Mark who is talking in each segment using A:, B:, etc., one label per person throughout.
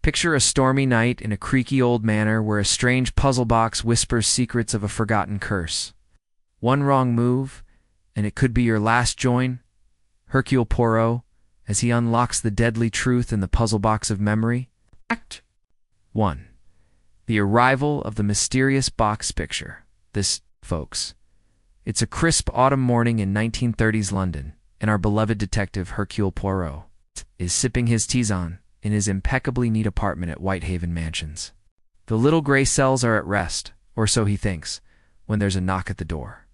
A: Picture a stormy night in a creaky old manor where a strange puzzle box whispers secrets of a forgotten curse. One wrong move, and it could be your last join. Hercule Poirot, as he unlocks the deadly truth in the puzzle box of memory. Act 1. The arrival of the mysterious box picture. This, folks, it's a crisp autumn morning in 1930s London, and our beloved detective Hercule Poirot is sipping his tisane in his impeccably neat apartment at Whitehaven Mansions. The little gray cells are at rest, or so he thinks, when there's a knock at the door.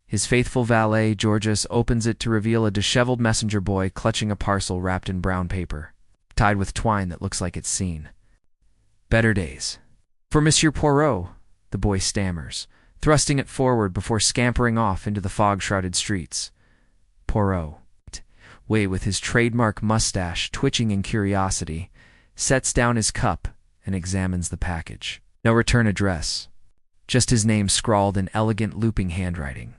A: His faithful valet, Georges, opens it to reveal a disheveled messenger boy clutching a parcel wrapped in brown paper, tied with twine that looks like it's seen. Better days. For Monsieur Poirot, the boy stammers, thrusting it forward before scampering off into the fog-shrouded streets. Poirot, with his trademark mustache twitching in curiosity, sets down his cup and examines the package. No return address, just his name scrawled in elegant looping handwriting.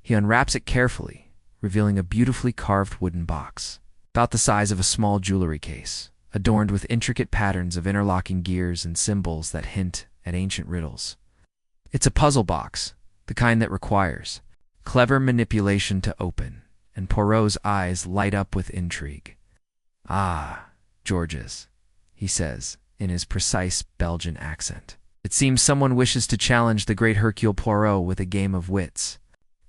A: He unwraps it carefully, revealing a beautifully carved wooden box, about the size of a small jewelry case, adorned with intricate patterns of interlocking gears and symbols that hint at ancient riddles. It's a puzzle box, the kind that requires clever manipulation to open, and Poirot's eyes light up with intrigue. "Ah, Georges," he says, in his precise Belgian accent. It seems someone wishes to challenge the great Hercule Poirot with a game of wits.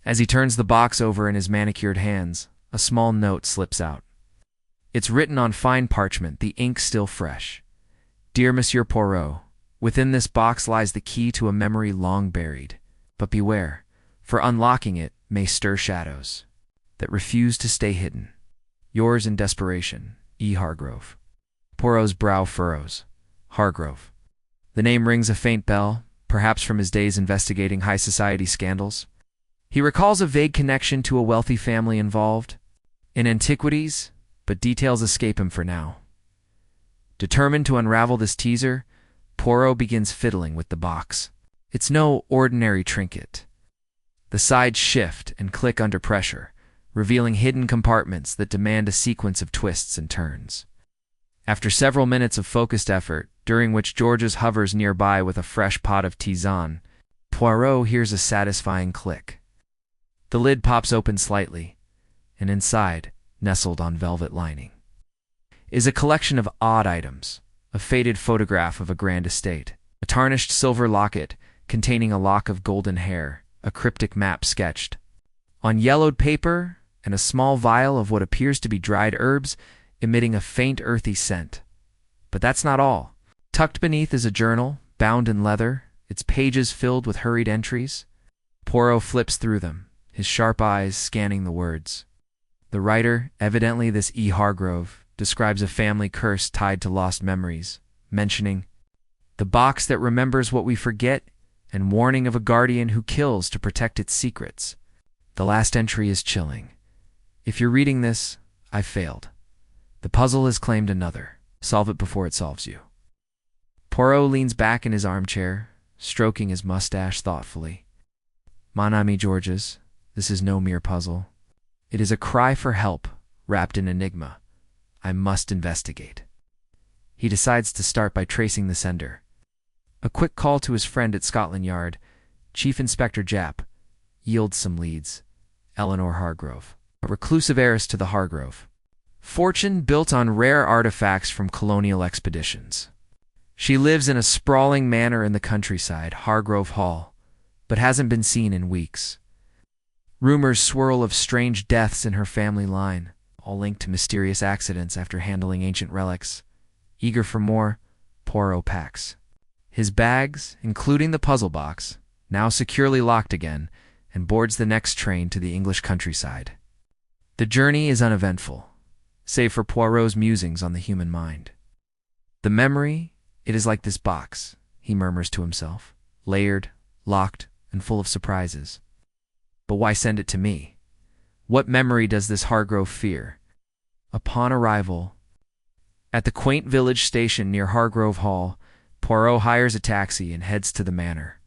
A: As he turns the box over in his manicured hands, a small note slips out. It's written on fine parchment, the ink still fresh. "Dear Monsieur Poirot, within this box lies the key to a memory long buried. But beware, for unlocking it may stir shadows that refuse to stay hidden. Yours in desperation, E. Hargrove." Poirot's brow furrows. Hargrove. The name rings a faint bell, perhaps from his days investigating high society scandals. He recalls a vague connection to a wealthy family involved in antiquities, but details escape him for now. Determined to unravel this teaser, Poirot begins fiddling with the box. It's no ordinary trinket. The sides shift and click under pressure, revealing hidden compartments that demand a sequence of twists and turns. After several minutes of focused effort, during which Georges hovers nearby with a fresh pot of tisane, Poirot hears a satisfying click. The lid pops open slightly, and inside, nestled on velvet lining, is a collection of odd items: a faded photograph of a grand estate, a tarnished silver locket containing a lock of golden hair, a cryptic map sketched on yellowed paper, and a small vial of what appears to be dried herbs, emitting a faint earthy scent. But that's not all. Tucked beneath is a journal, bound in leather, its pages filled with hurried entries. Poirot flips through them, his sharp eyes scanning the words. The writer, evidently this E. Hargrove, describes a family curse tied to lost memories, mentioning the box that remembers what we forget and warning of a guardian who kills to protect its secrets. The last entry is chilling. If you're reading this, I've failed. The puzzle has claimed another. Solve it before it solves you. Poirot leans back in his armchair, stroking his mustache thoughtfully. Mon ami Georges, this is no mere puzzle. It is a cry for help, wrapped in enigma. I must investigate. He decides to start by tracing the sender. A quick call to his friend at Scotland Yard, Chief Inspector Japp, yields some leads. Eleanor Hargrove, a reclusive heiress to the Hargrove fortune built on rare artifacts from colonial expeditions. She lives in a sprawling manor in the countryside, Hargrove Hall, but hasn't been seen in weeks. Rumors swirl of strange deaths in her family line, all linked to mysterious accidents after handling ancient relics. Eager for more, Poirot packs his bags, including the puzzle box, now securely locked again, and boards the next train to the English countryside. The journey is uneventful, save for Poirot's musings on the human mind. The memory, it is like this box, he murmurs to himself, layered, locked, and full of surprises. But why send it to me? What memory does this Hargrove fear? Upon arrival at the quaint village station near Hargrove Hall, Poirot hires a taxi and heads to the manor.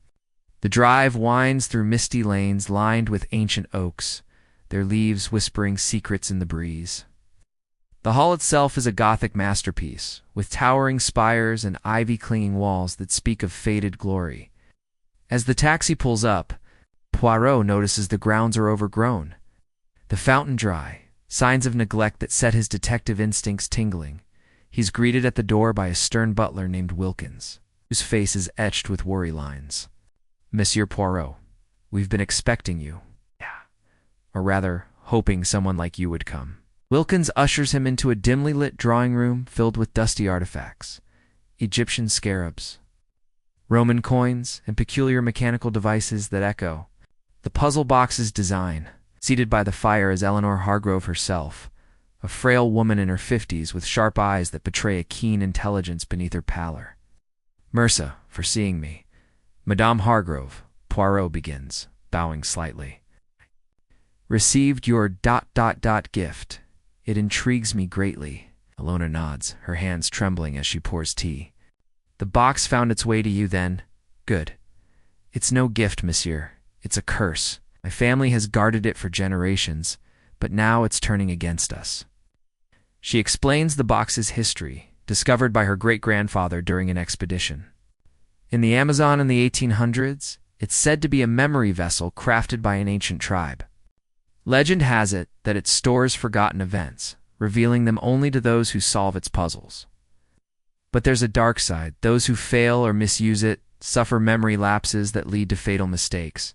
A: The drive winds through misty lanes lined with ancient oaks, their leaves whispering secrets in the breeze. The hall itself is a Gothic masterpiece, with towering spires and ivy-clinging walls that speak of faded glory. As the taxi pulls up, Poirot notices the grounds are overgrown, the fountain dry, signs of neglect that set his detective instincts tingling. He's greeted at the door by a stern butler named Wilkins, whose face is etched with worry lines. "Monsieur Poirot, we've been expecting you. Yeah. Or rather, hoping someone like you would come." Wilkins ushers him into a dimly lit drawing room filled with dusty artifacts, Egyptian scarabs, Roman coins, and peculiar mechanical devices that echo. The puzzle box's design. Seated by the fire is Eleanor Hargrove herself, a frail woman in her 50s with sharp eyes that betray a keen intelligence beneath her pallor. "Mercy for seeing me. Madame Hargrove," Poirot begins, bowing slightly. "Received your gift. It intrigues me greatly." Alona nods, her hands trembling as she pours tea. "The box found its way to you then? Good. It's no gift, monsieur. It's a curse. My family has guarded it for generations, but now it's turning against us." She explains the box's history, discovered by her great-grandfather during an expedition. In the Amazon in the 1800s, it's said to be a memory vessel crafted by an ancient tribe. Legend has it that it stores forgotten events, revealing them only to those who solve its puzzles. But there's a dark side. Those who fail or misuse it suffer memory lapses that lead to fatal mistakes.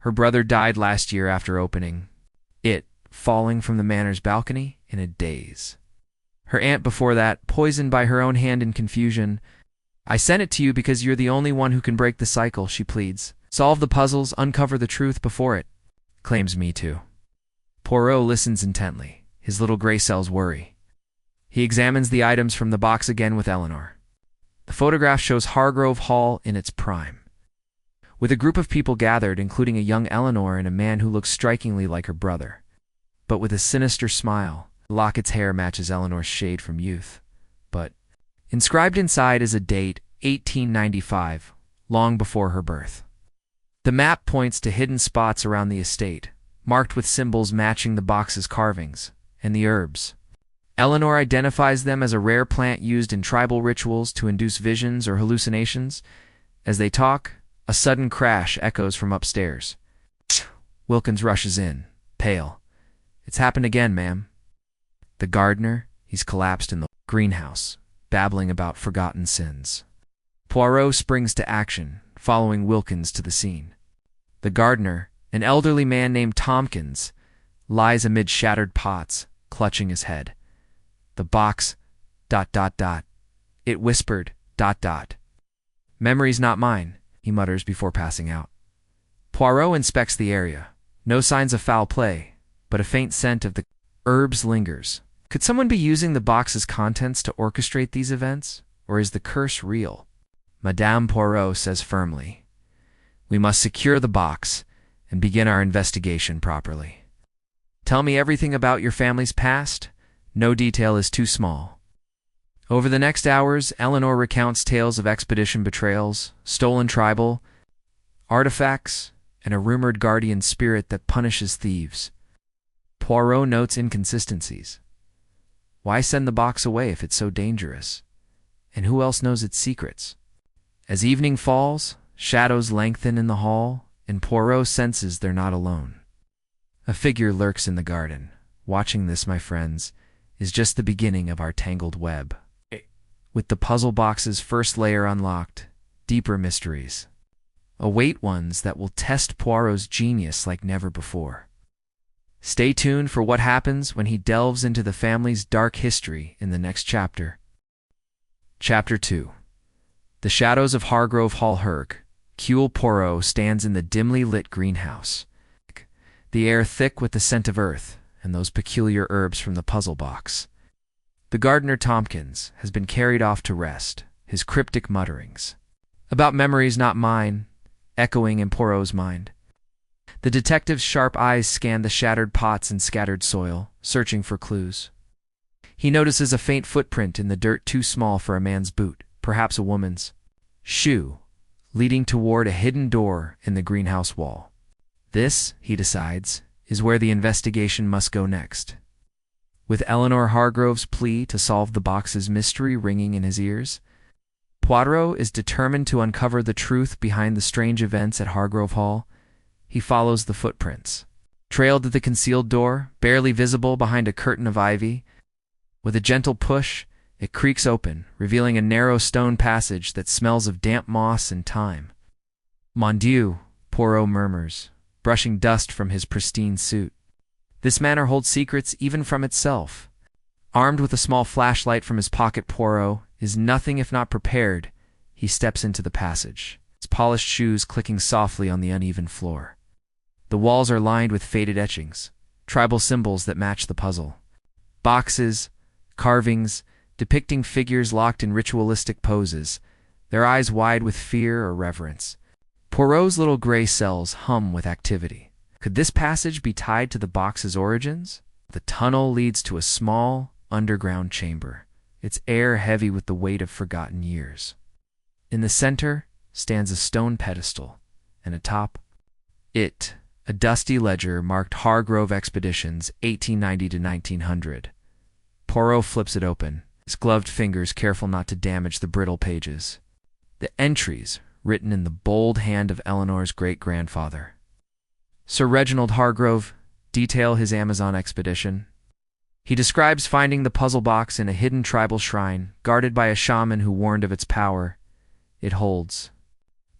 A: Her brother died last year after opening it, falling from the manor's balcony in a daze. Her aunt before that, poisoned by her own hand in confusion. "I sent it to you because you're the only one who can break the cycle," she pleads. "Solve the puzzles, uncover the truth before it claims me too." Poirot listens intently, his little gray cells worry. He examines the items from the box again with Eleanor. The photograph shows Hargrove Hall in its prime, with a group of people gathered, including a young Eleanor and a man who looks strikingly like her brother, but with a sinister smile. Locket's hair matches Eleanor's shade from youth, but inscribed inside is a date, 1895, long before her birth. The map points to hidden spots around the estate, marked with symbols matching the box's carvings, and the herbs. Eleanor identifies them as a rare plant used in tribal rituals to induce visions or hallucinations. As they talk, a sudden crash echoes from upstairs. Wilkins rushes in, pale. "It's happened again, ma'am." The gardener, he's collapsed in the greenhouse, babbling about forgotten sins. Poirot springs to action, following Wilkins to the scene. The gardener, an elderly man named Tompkins, lies amid shattered pots, clutching his head. The box, ... It whispered, ... "Memory's not mine," he mutters before passing out. Poirot inspects the area. No signs of foul play, but a faint scent of the herbs lingers. Could someone be using the box's contents to orchestrate these events, or is the curse real? Madame Poirot says firmly, "We must secure the box and begin our investigation properly. Tell me everything about your family's past. No detail is too small." Over the next hours, Eleanor recounts tales of expedition betrayals, stolen tribal artifacts, and a rumored guardian spirit that punishes thieves. Poirot notes inconsistencies. Why send the box away if it's so dangerous? And who else knows its secrets? As evening falls, shadows lengthen in the hall, and Poirot senses they're not alone. A figure lurks in the garden. Watching this, my friends, is just the beginning of our tangled web. With the puzzle box's first layer unlocked, deeper mysteries await, ones that will test Poirot's genius like never before. Stay tuned for what happens when he delves into the family's dark history in the next chapter. Chapter 2. The shadows of Hargrove Hall. Hercule Poirot stands in the dimly lit greenhouse, the air thick with the scent of earth and those peculiar herbs from the puzzle box. The gardener Tompkins has been carried off to rest, his cryptic mutterings about memories not mine echoing in Poirot's mind. The detective's sharp eyes scan the shattered pots and scattered soil, searching for clues. He notices a faint footprint in the dirt too small for a man's boot, perhaps a woman's shoe, leading toward a hidden door in the greenhouse wall. This, he decides, is where the investigation must go next. with Eleanor Hargrove's plea to solve the box's mystery ringing in his ears. Poirot is determined to uncover the truth behind the strange events at Hargrove Hall. He follows the footprints, trailed to the concealed door, barely visible behind a curtain of ivy. With a gentle push, it creaks open, revealing a narrow stone passage that smells of damp moss and thyme. "Mon Dieu," Poirot murmurs, brushing dust from his pristine suit. This manor holds secrets even from itself. Armed with a small flashlight from his pocket, Poirot is nothing if not prepared. He steps into the passage, his polished shoes clicking softly on the uneven floor. The walls are lined with faded etchings, tribal symbols that match the puzzle. Boxes, carvings, depicting figures locked in ritualistic poses, their eyes wide with fear or reverence. Poirot's little gray cells hum with activity. Could this passage be tied to the box's origins? The tunnel leads to a small, underground chamber, its air heavy with the weight of forgotten years. In the center stands a stone pedestal, and atop it, a dusty ledger marked Hargrove Expeditions 1890 to 1900. Poirot flips it open, his gloved fingers careful not to damage the brittle pages. The entries, written in the bold hand of Eleanor's great-grandfather. Sir Reginald Hargrove, detail his Amazon expedition. He describes finding the puzzle box in a hidden tribal shrine, guarded by a shaman who warned of its power. It holds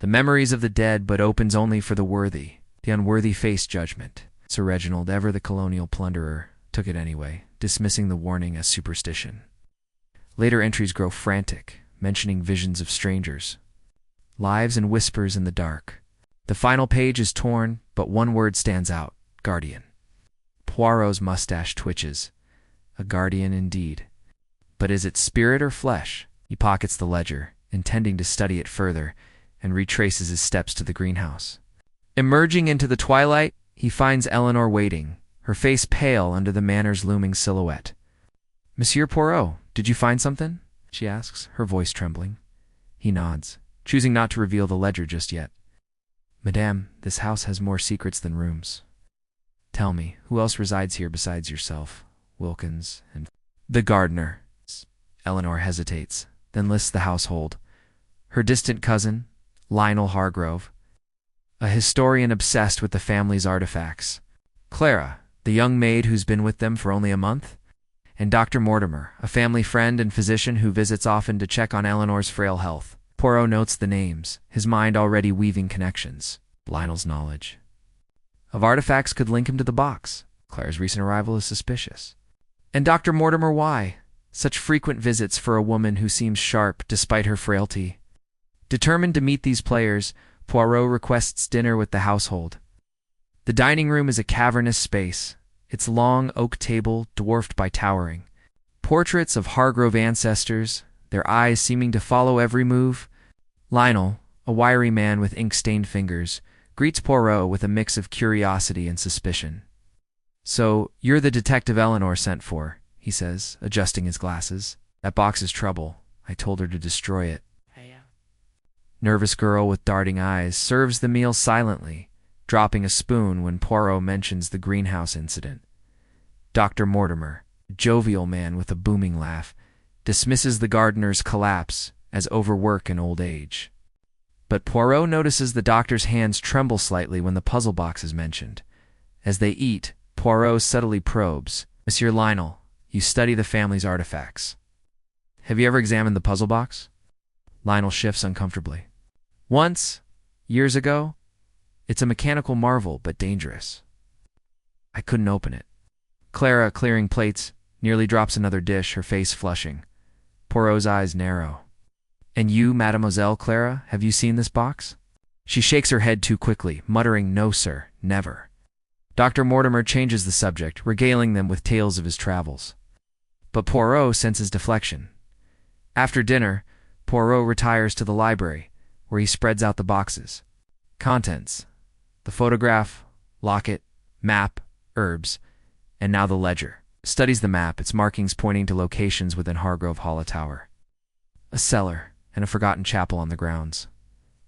A: the memories of the dead, but opens only for the worthy. The unworthy face judgment. Sir Reginald, ever the colonial plunderer, took it anyway, dismissing the warning as superstition. Later entries grow frantic, mentioning visions of strangers, lives and whispers in the dark. The final page is torn, but one word stands out: guardian. Poirot's mustache twitches. A guardian indeed. But is it spirit or flesh? He pockets the ledger, intending to study it further, and retraces his steps to the greenhouse. Emerging into the twilight, he finds Eleanor waiting, her face pale under the manor's looming silhouette. "Monsieur Poirot, did you find something?" she asks, her voice trembling. He nods, choosing not to reveal the ledger just yet. "Madame, this house has more secrets than rooms. Tell me, who else resides here besides yourself, Wilkins, and—" "The gardener." Eleanor hesitates, then lists the household. Her distant cousin, Lionel Hargrove, a historian obsessed with the family's artifacts. Clara, the young maid who's been with them for only a month. And Dr. Mortimer, a family friend and physician who visits often to check on Eleanor's frail health. Poirot notes the names, his mind already weaving connections. Lionel's knowledge of artifacts could link him to the box. Clara's recent arrival is suspicious. And Dr. Mortimer, why? Such frequent visits for a woman who seems sharp despite her frailty. Determined to meet these players, Poirot requests dinner with the household. The dining room is a cavernous space, its long oak table dwarfed by towering portraits of Hargrove ancestors, their eyes seeming to follow every move. Lionel, a wiry man with ink-stained fingers, greets Poirot with a mix of curiosity and suspicion. "So, you're the detective Eleanor sent for," he says, adjusting his glasses. "That box is trouble. I told her to destroy it." Nervous girl with darting eyes serves the meal silently, dropping a spoon when Poirot mentions the greenhouse incident. Dr. Mortimer, a jovial man with a booming laugh, dismisses the gardener's collapse as overwork and old age. But Poirot notices the doctor's hands tremble slightly when the puzzle box is mentioned. As they eat, Poirot subtly probes. "Monsieur Lionel, you study the family's artifacts. Have you ever examined the puzzle box?" Lionel shifts uncomfortably. "Once, years ago. It's a mechanical marvel, but dangerous. I couldn't open it." Clara, clearing plates, nearly drops another dish, her face flushing. Poirot's eyes narrow. "And you, Mademoiselle Clara, have you seen this box?" She shakes her head too quickly, muttering, "No, sir, never." Dr. Mortimer changes the subject, regaling them with tales of his travels. But Poirot senses deflection. After dinner, Poirot retires to the library, where he spreads out the boxes. Contents: the photograph, locket, map, herbs, and now the ledger. Studies the map, its markings pointing to locations within Hargrove Hall Tower. A cellar and a forgotten chapel on the grounds.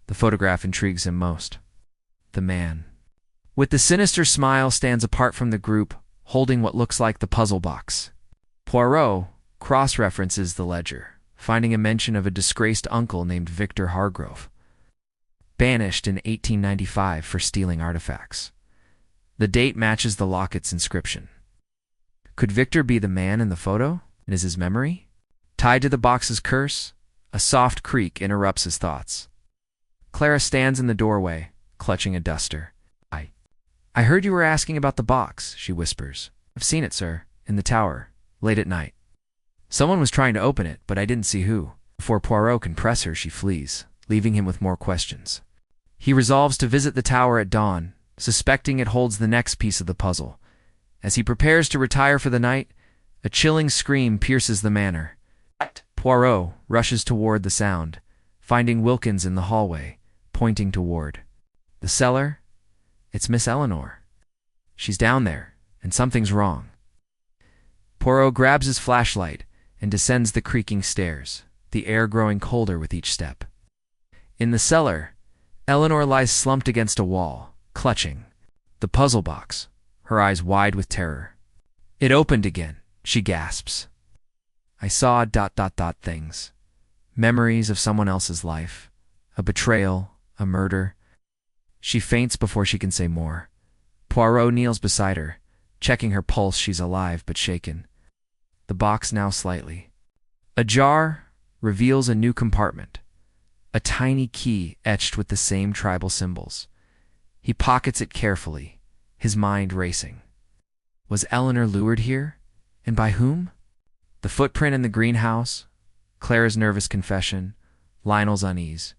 A: The photograph intrigues him most. The man, with the sinister smile, stands apart from the group, holding what looks like the puzzle box. Poirot cross-references the ledger, finding a mention of a disgraced uncle named Victor Hargrove, banished in 1895 for stealing artifacts. The date matches the locket's inscription. Could Victor be the man in the photo? And is his memory tied to the box's curse? A soft creak interrupts his thoughts. Clara stands in the doorway, clutching a duster. I heard you were asking about the box, she whispers. I've seen it, sir, in the tower, late at night. Someone was trying to open it, but I didn't see who. Before Poirot can press her, she flees, leaving him with more questions. He resolves to visit the tower at dawn, suspecting it holds the next piece of the puzzle. As he prepares to retire for the night, a chilling scream pierces the manor. Poirot rushes toward the sound, finding Wilkins in the hallway, pointing toward the cellar. It's Miss Eleanor. She's down there, and something's wrong. Poirot grabs his flashlight and descends the creaking stairs, the air growing colder with each step. In the cellar, Eleanor lies slumped against a wall, clutching the puzzle box, her eyes wide with terror. It opened again, she gasps. I saw ... things. Memories of someone else's life. A betrayal, a murder. She faints before she can say more. Poirot kneels beside her, checking her pulse. She's alive but shaken. The box now slightly ajar reveals a new compartment, a tiny key etched with the same tribal symbols. He pockets it carefully, his mind racing. Was Eleanor lured here? And by whom? The footprint in the greenhouse, Clara's nervous confession, Lionel's unease,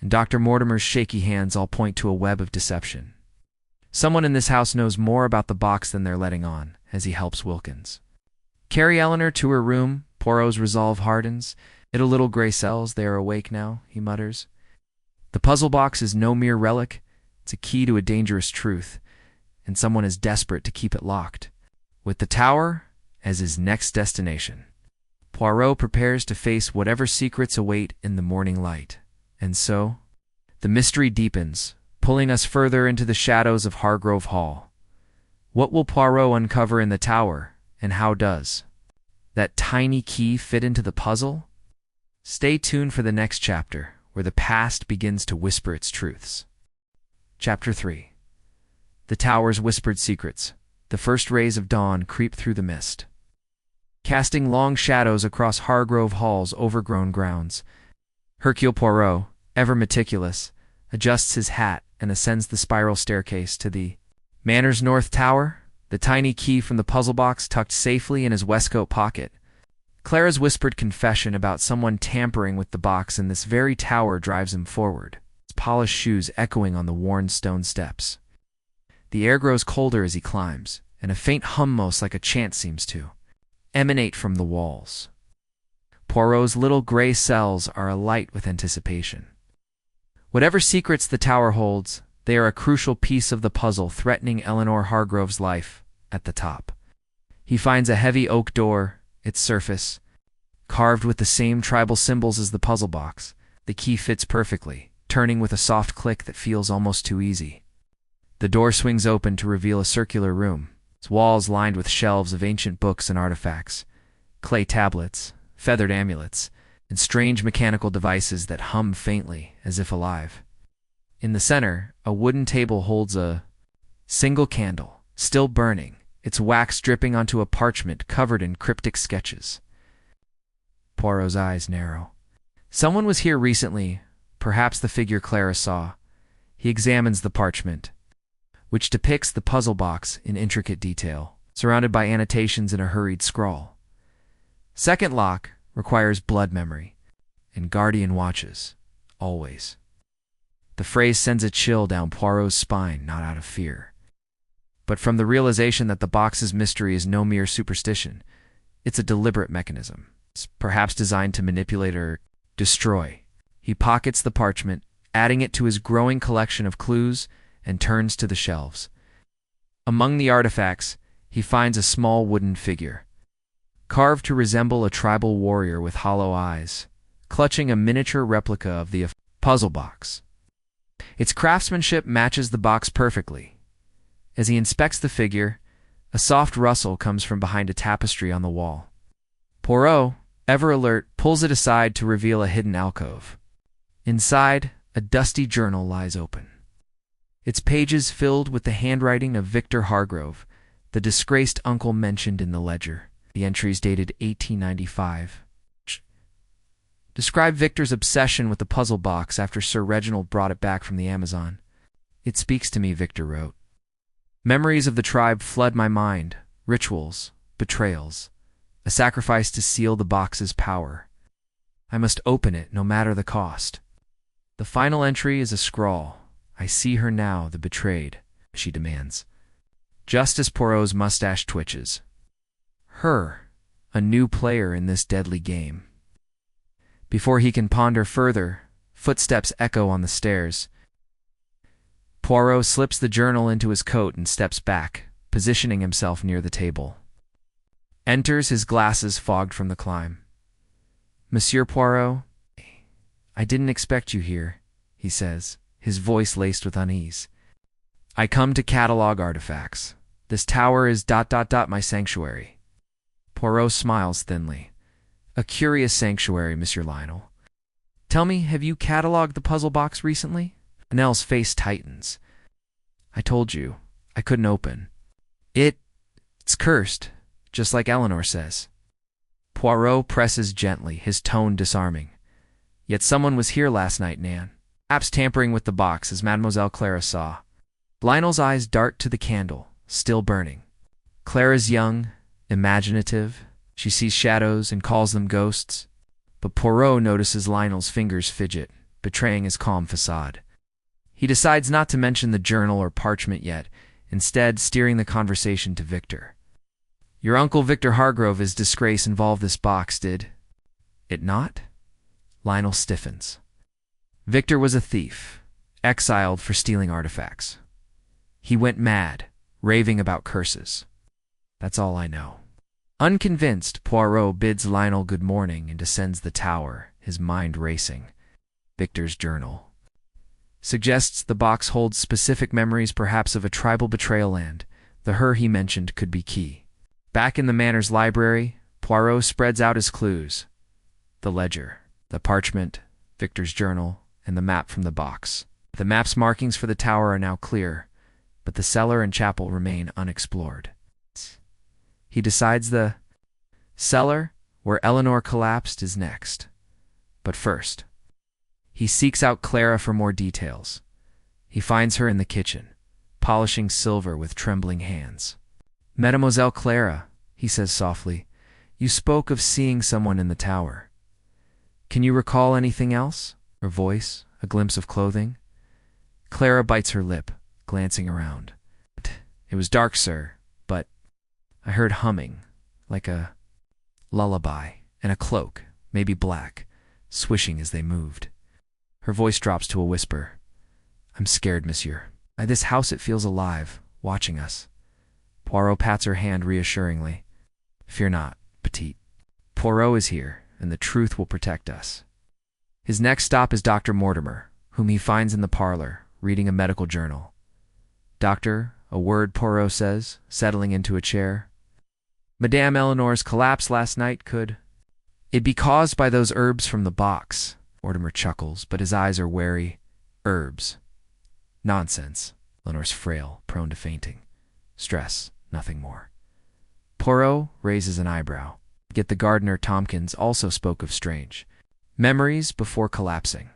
A: and Dr. Mortimer's shaky hands all point to a web of deception. Someone in this house knows more about the box than they're letting on, as he helps Wilkins carry Eleanor to her room. Poirot's resolve hardens. "It'll little gray cells, they are awake now," he mutters. The puzzle box is no mere relic. It's a key to a dangerous truth, and someone is desperate to keep it locked, with the tower as his next destination. Poirot prepares to face whatever secrets await in the morning light. And so, the mystery deepens, pulling us further into the shadows of Hargrove Hall. What will Poirot uncover in the tower, and how does that tiny key fit into the puzzle? Stay tuned for the next chapter, where the past begins to whisper its truths. Chapter 3. The tower's whispered secrets. The first rays of dawn creep through the mist, casting long shadows across Hargrove Hall's overgrown grounds. Hercule Poirot, ever meticulous, adjusts his hat and ascends the spiral staircase to the manor's north tower, the tiny key from the puzzle box tucked safely in his waistcoat pocket. Clara's whispered confession about someone tampering with the box in this very tower drives him forward, his polished shoes echoing on the worn stone steps. The air grows colder as he climbs, and a faint hum, most like a chant, seems to emanate from the walls. Poirot's little gray cells are alight with anticipation. Whatever secrets the tower holds, they are a crucial piece of the puzzle threatening Eleanor Hargrove's life. At the top, he finds a heavy oak door, its surface carved with the same tribal symbols as the puzzle box. The key fits perfectly, turning with a soft click that feels almost too easy. The door swings open to reveal a circular room, its walls lined with shelves of ancient books and artifacts, clay tablets, feathered amulets, and strange mechanical devices that hum faintly, as if alive. In the center, a wooden table holds a single candle, still burning, its wax dripping onto a parchment covered in cryptic sketches. Poirot's eyes narrow. Someone was here recently, perhaps the figure Clara saw. He examines the parchment, which depicts the puzzle box in intricate detail, surrounded by annotations in a hurried scrawl. Second lock requires blood memory, and guardian watches, always. The phrase sends a chill down Poirot's spine, not out of fear, but from the realization that the box's mystery is no mere superstition. It's a deliberate mechanism. It's perhaps designed to manipulate or destroy. He pockets the parchment, adding it to his growing collection of clues, and turns to the shelves. Among the artifacts, he finds a small wooden figure, carved to resemble a tribal warrior with hollow eyes, clutching a miniature replica of the puzzle box. Its craftsmanship matches the box perfectly. As he inspects the figure, a soft rustle comes from behind a tapestry on the wall. Poirot, ever alert, pulls it aside to reveal a hidden alcove. Inside, a dusty journal lies open, its pages filled with the handwriting of Victor Hargrove, the disgraced uncle mentioned in the ledger. The entries dated 1895. Describe Victor's obsession with the puzzle box after Sir Reginald brought it back from the Amazon. It speaks to me, Victor wrote. Memories of the tribe flood my mind, rituals, betrayals, a sacrifice to seal the box's power. I must open it, no matter the cost. The final entry is a scrawl. I see her now, the betrayed, she demands. Just as Poirot's mustache twitches. Her, a new player in this deadly game. Before he can ponder further, footsteps echo on the stairs. Poirot slips the journal into his coat and steps back, positioning himself near the table. Enters, his glasses fogged from the climb. Monsieur Poirot, I didn't expect you here, he says, his voice laced with unease. I come to catalog artifacts. This tower is ... my sanctuary. Poirot smiles thinly. A curious sanctuary, Monsieur Lionel. Tell me, have you catalogued the puzzle box recently? Annelle's face tightens. I told you, I couldn't open. It's cursed, just like Eleanor says. Poirot presses gently, his tone disarming. Yet someone was here last night, Nan. Perhaps tampering with the box, as Mademoiselle Clara saw. Lionel's eyes dart to the candle, still burning. Clara's young, imaginative. She sees shadows and calls them ghosts. But Poirot notices Lionel's fingers fidget, betraying his calm facade. He decides not to mention the journal or parchment yet, instead steering the conversation to Victor. Your uncle Victor Hargrove's disgrace involved this box, did it not? Lionel stiffens. Victor was a thief, exiled for stealing artifacts. He went mad, raving about curses. That's all I know. Unconvinced, Poirot bids Lionel good morning and descends the tower, his mind racing. Victor's journal suggests the box holds specific memories, perhaps of a tribal betrayal, and the her he mentioned could be key. Back in the manor's library, Poirot spreads out his clues. The ledger, the parchment, Victor's journal, and the map from the box. The map's markings for the tower are now clear, but the cellar and chapel remain unexplored. He decides the cellar, where Eleanor collapsed, is next. But first, he seeks out Clara for more details. He finds her in the kitchen, polishing silver with trembling hands. Mademoiselle Clara, he says softly, you spoke of seeing someone in the tower. Can you recall anything else? Her voice, a glimpse of clothing? Clara bites her lip, glancing around. It was dark, sir, but I heard humming, like a lullaby, and a cloak, maybe black, swishing as they moved. Her voice drops to a whisper. I'm scared, monsieur. By this house it feels alive, watching us. Poirot pats her hand reassuringly. Fear not, petite. Poirot is here, and the truth will protect us. His next stop is Dr. Mortimer, whom he finds in the parlor, reading a medical journal. Doctor, a word, Poirot says, settling into a chair. Madame Eleanor's collapse last night could it be caused by those herbs from the box? Mortimer chuckles, but his eyes are wary. Herbs. Nonsense. Eleanor's frail, prone to fainting. Stress, nothing more. Poirot raises an eyebrow. Yet the gardener Tompkins also spoke of strange memories before collapsing.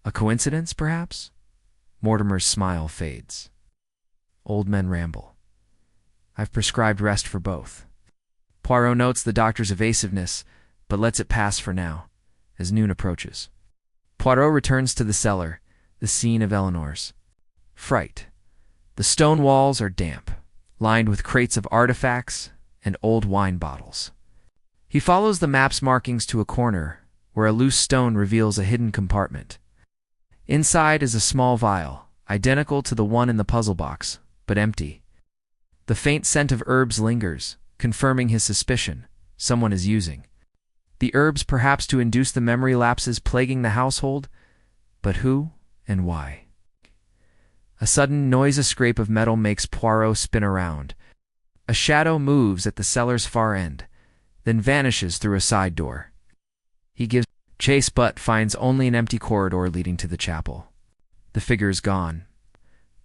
A: A coincidence, perhaps? Mortimer's smile fades. Old men ramble. I've prescribed rest for both. Poirot notes the doctor's evasiveness, but lets it pass for now, as noon approaches. Poirot returns to the cellar, the scene of Eleanor's fright. The stone walls are damp, lined with crates of artifacts and old wine bottles. He follows the map's markings to a corner, where a loose stone reveals a hidden compartment. Inside is a small vial, identical to the one in the puzzle box, but empty. The faint scent of herbs lingers, confirming his suspicion. Someone is using the herbs perhaps to induce the memory lapses plaguing the household, but who and why? A sudden noisy scrape of metal makes Poirot spin around. A shadow moves at the cellar's far end, then vanishes through a side door. He gives chase but finds only an empty corridor leading to the chapel. The figure is gone,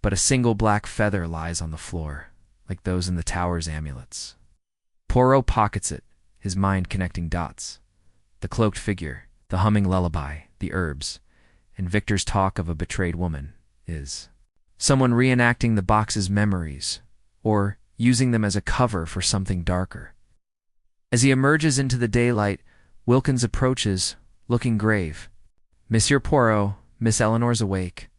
A: but a single black feather lies on the floor, like those in the tower's amulets. Poirot pockets it, his mind connecting dots. The cloaked figure, the humming lullaby, the herbs, and Victor's talk of a betrayed woman is someone reenacting the box's memories, or using them as a cover for something darker. As he emerges into the daylight, Wilkins approaches, looking grave. Monsieur Poirot, Miss Eleanor's awake.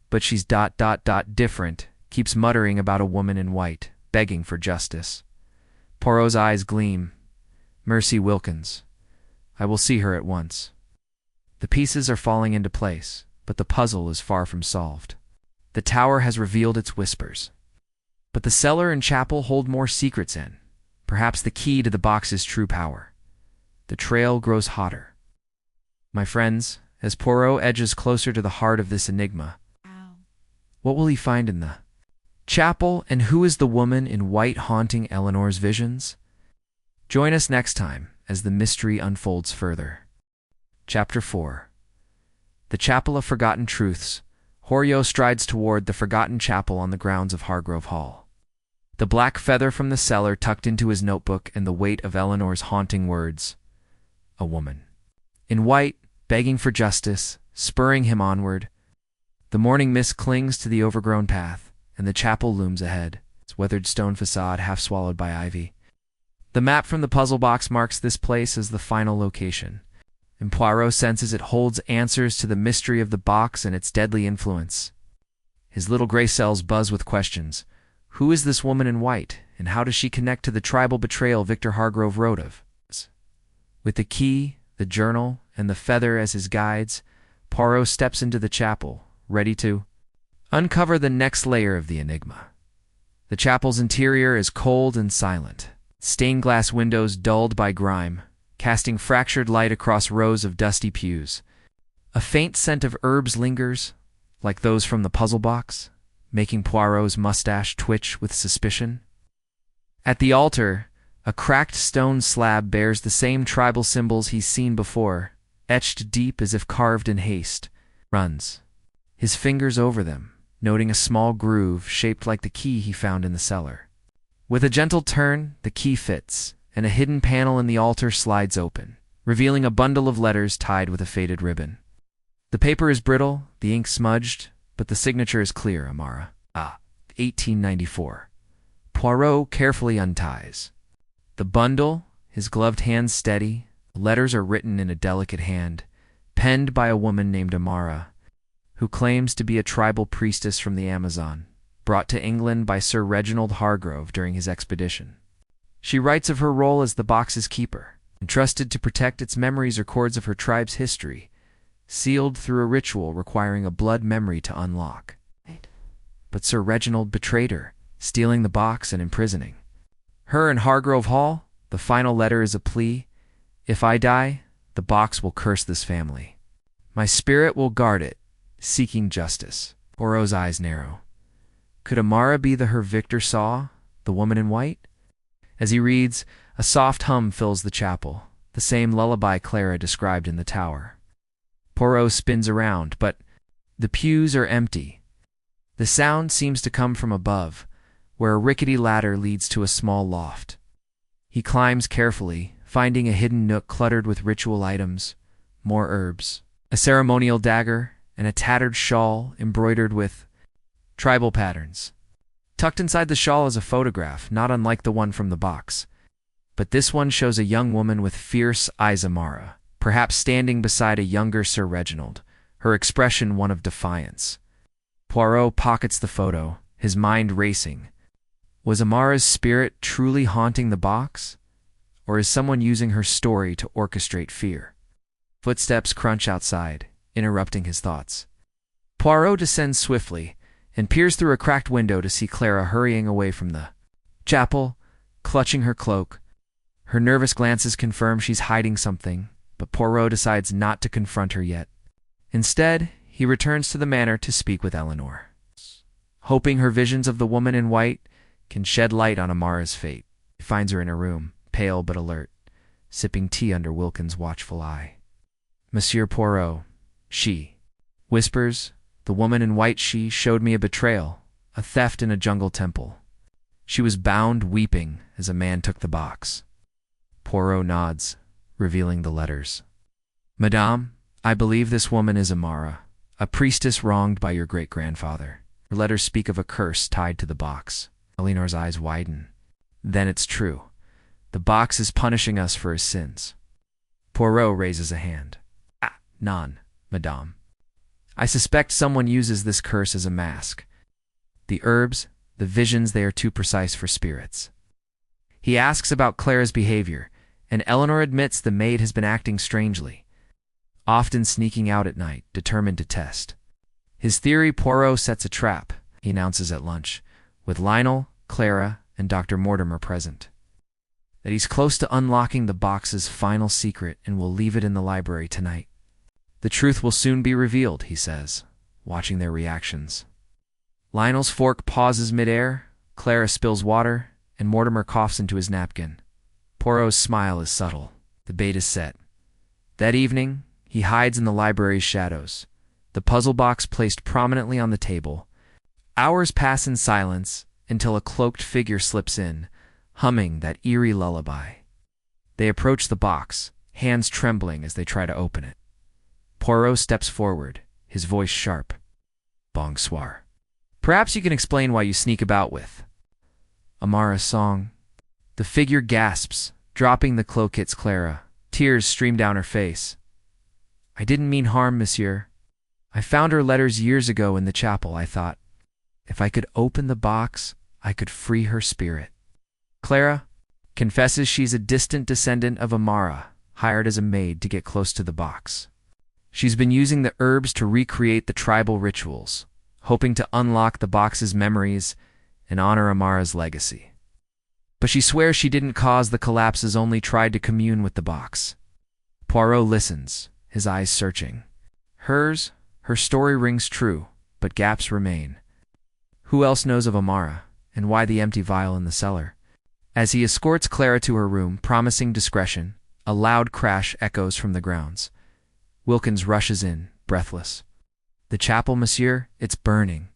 A: But she's different, keeps muttering about a woman in white, begging for justice. Poirot's eyes gleam. Mercy, Wilkins. I will see her at once. The pieces are falling into place, but the puzzle is far from solved. The tower has revealed its whispers. But the cellar and chapel hold more secrets in, perhaps the key to the box's true power. The trail grows hotter. My friends, as Poirot edges closer to the heart of this enigma, what will he find in the chapel, and who is the woman in white haunting Eleanor's visions? Join us next time as the mystery unfolds further. Chapter 4. The Chapel of Forgotten Truths. Poirot strides toward the forgotten chapel on the grounds of Hargrove Hall. The black feather from the cellar tucked into his notebook and the weight of Eleanor's haunting words. A woman. In white, begging for justice, spurring him onward. The morning mist clings to the overgrown path, and the chapel looms ahead, its weathered stone facade half swallowed by ivy. The map from the puzzle box marks this place as the final location, and Poirot senses it holds answers to the mystery of the box and its deadly influence. His little gray cells buzz with questions. Who is this woman in white, and how does she connect to the tribal betrayal Victor Hargrove wrote of? With the key, the journal, and the feather as his guides, Poirot steps into the chapel, ready to uncover the next layer of the enigma. The chapel's interior is cold and silent, stained glass windows dulled by grime, casting fractured light across rows of dusty pews. A faint scent of herbs lingers, like those from the puzzle box, making Poirot's mustache twitch with suspicion. At the altar, a cracked stone slab bears the same tribal symbols he's seen before, etched deep as if carved in haste. Runs his fingers over them, noting a small groove shaped like the key he found in the cellar. With a gentle turn, the key fits, and a hidden panel in the altar slides open, revealing a bundle of letters tied with a faded ribbon. The paper is brittle, the ink smudged, but the signature is clear, Amara. 1894. Poirot carefully unties the bundle, his gloved hands steady. The letters are written in a delicate hand, penned by a woman named Amara, who claims to be a tribal priestess from the Amazon, brought to England by Sir Reginald Hargrove during his expedition. She writes of her role as the box's keeper, entrusted to protect its memories or records of her tribe's history, sealed through a ritual requiring a blood memory to unlock. But Sir Reginald betrayed her, stealing the box and imprisoning her in Hargrove Hall. The final letter is a plea. If I die, the box will curse this family. My spirit will guard it, seeking justice. Poirot's eyes narrow. Could Amara be the her Victor saw, the woman in white? As he reads, a soft hum fills the chapel, the same lullaby Clara described in the tower. Poirot spins around, but the pews are empty. The sound seems to come from above, where a rickety ladder leads to a small loft. He climbs carefully, finding a hidden nook cluttered with ritual items, more herbs, a ceremonial dagger, and a tattered shawl embroidered with tribal patterns. Tucked inside the shawl is a photograph, not unlike the one from the box. But this one shows a young woman with fierce eyes, Amara, perhaps standing beside a younger Sir Reginald, her expression one of defiance. Poirot pockets the photo, his mind racing. Was Amara's spirit truly haunting the box? Or is someone using her story to orchestrate fear? Footsteps crunch outside, interrupting his thoughts. Poirot descends swiftly and peers through a cracked window to see Clara hurrying away from the chapel, clutching her cloak. Her nervous glances confirm she's hiding something, but Poirot decides not to confront her yet. Instead, he returns to the manor to speak with Eleanor, hoping her visions of the woman in white can shed light on Amara's fate. He finds her in her room, pale but alert. sipping tea under Wilkins' watchful eye. Monsieur Poirot, she whispers, the woman in white she showed me a betrayal, a theft in a jungle temple. She was bound, weeping, as a man took the box. Poirot nods, revealing the letters. Madame, I believe this woman is Amara, a priestess wronged by your great-grandfather. Her letters speak of a curse tied to the box. Eleanor's eyes widen. Then it's true. The box is punishing us for his sins. Poirot raises a hand. None, madame. I suspect someone uses this curse as a mask. The herbs, the visions, they are too precise for spirits. He asks about Clara's behavior, and Eleanor admits the maid has been acting strangely, often sneaking out at night, determined to test. His theory: Poirot sets a trap, he announces at lunch, with Lionel, Clara, and Dr. Mortimer present. That he's close to unlocking the box's final secret and will leave it in the library tonight. The truth will soon be revealed, he says, watching their reactions. Lionel's fork pauses midair, Clara spills water, and Mortimer coughs into his napkin. Poirot's smile is subtle. The bait is set. That evening, he hides in the library's shadows, the puzzle box placed prominently on the table. Hours pass in silence until a cloaked figure slips in, humming that eerie lullaby. They approach the box, hands trembling as they try to open it. Poirot steps forward, his voice sharp. Bonsoir. Perhaps you can explain why you sneak about with Amara's song. The figure gasps, dropping the cloak hits Clara. Tears stream down her face. I didn't mean harm, monsieur. I found her letters years ago in the chapel. I thought, if I could open the box, I could free her spirit. Clara confesses she's a distant descendant of Amara, hired as a maid to get close to the box. She's been using the herbs to recreate the tribal rituals, hoping to unlock the box's memories and honor Amara's legacy. But she swears she didn't cause the collapses, only tried to commune with the box. Poirot listens, his eyes searching. Her story rings true, but gaps remain. Who else knows of Amara, and why the empty vial in the cellar? As he escorts Clara to her room, promising discretion, a loud crash echoes from the grounds. Wilkins rushes in, breathless. The chapel, monsieur, it's burning.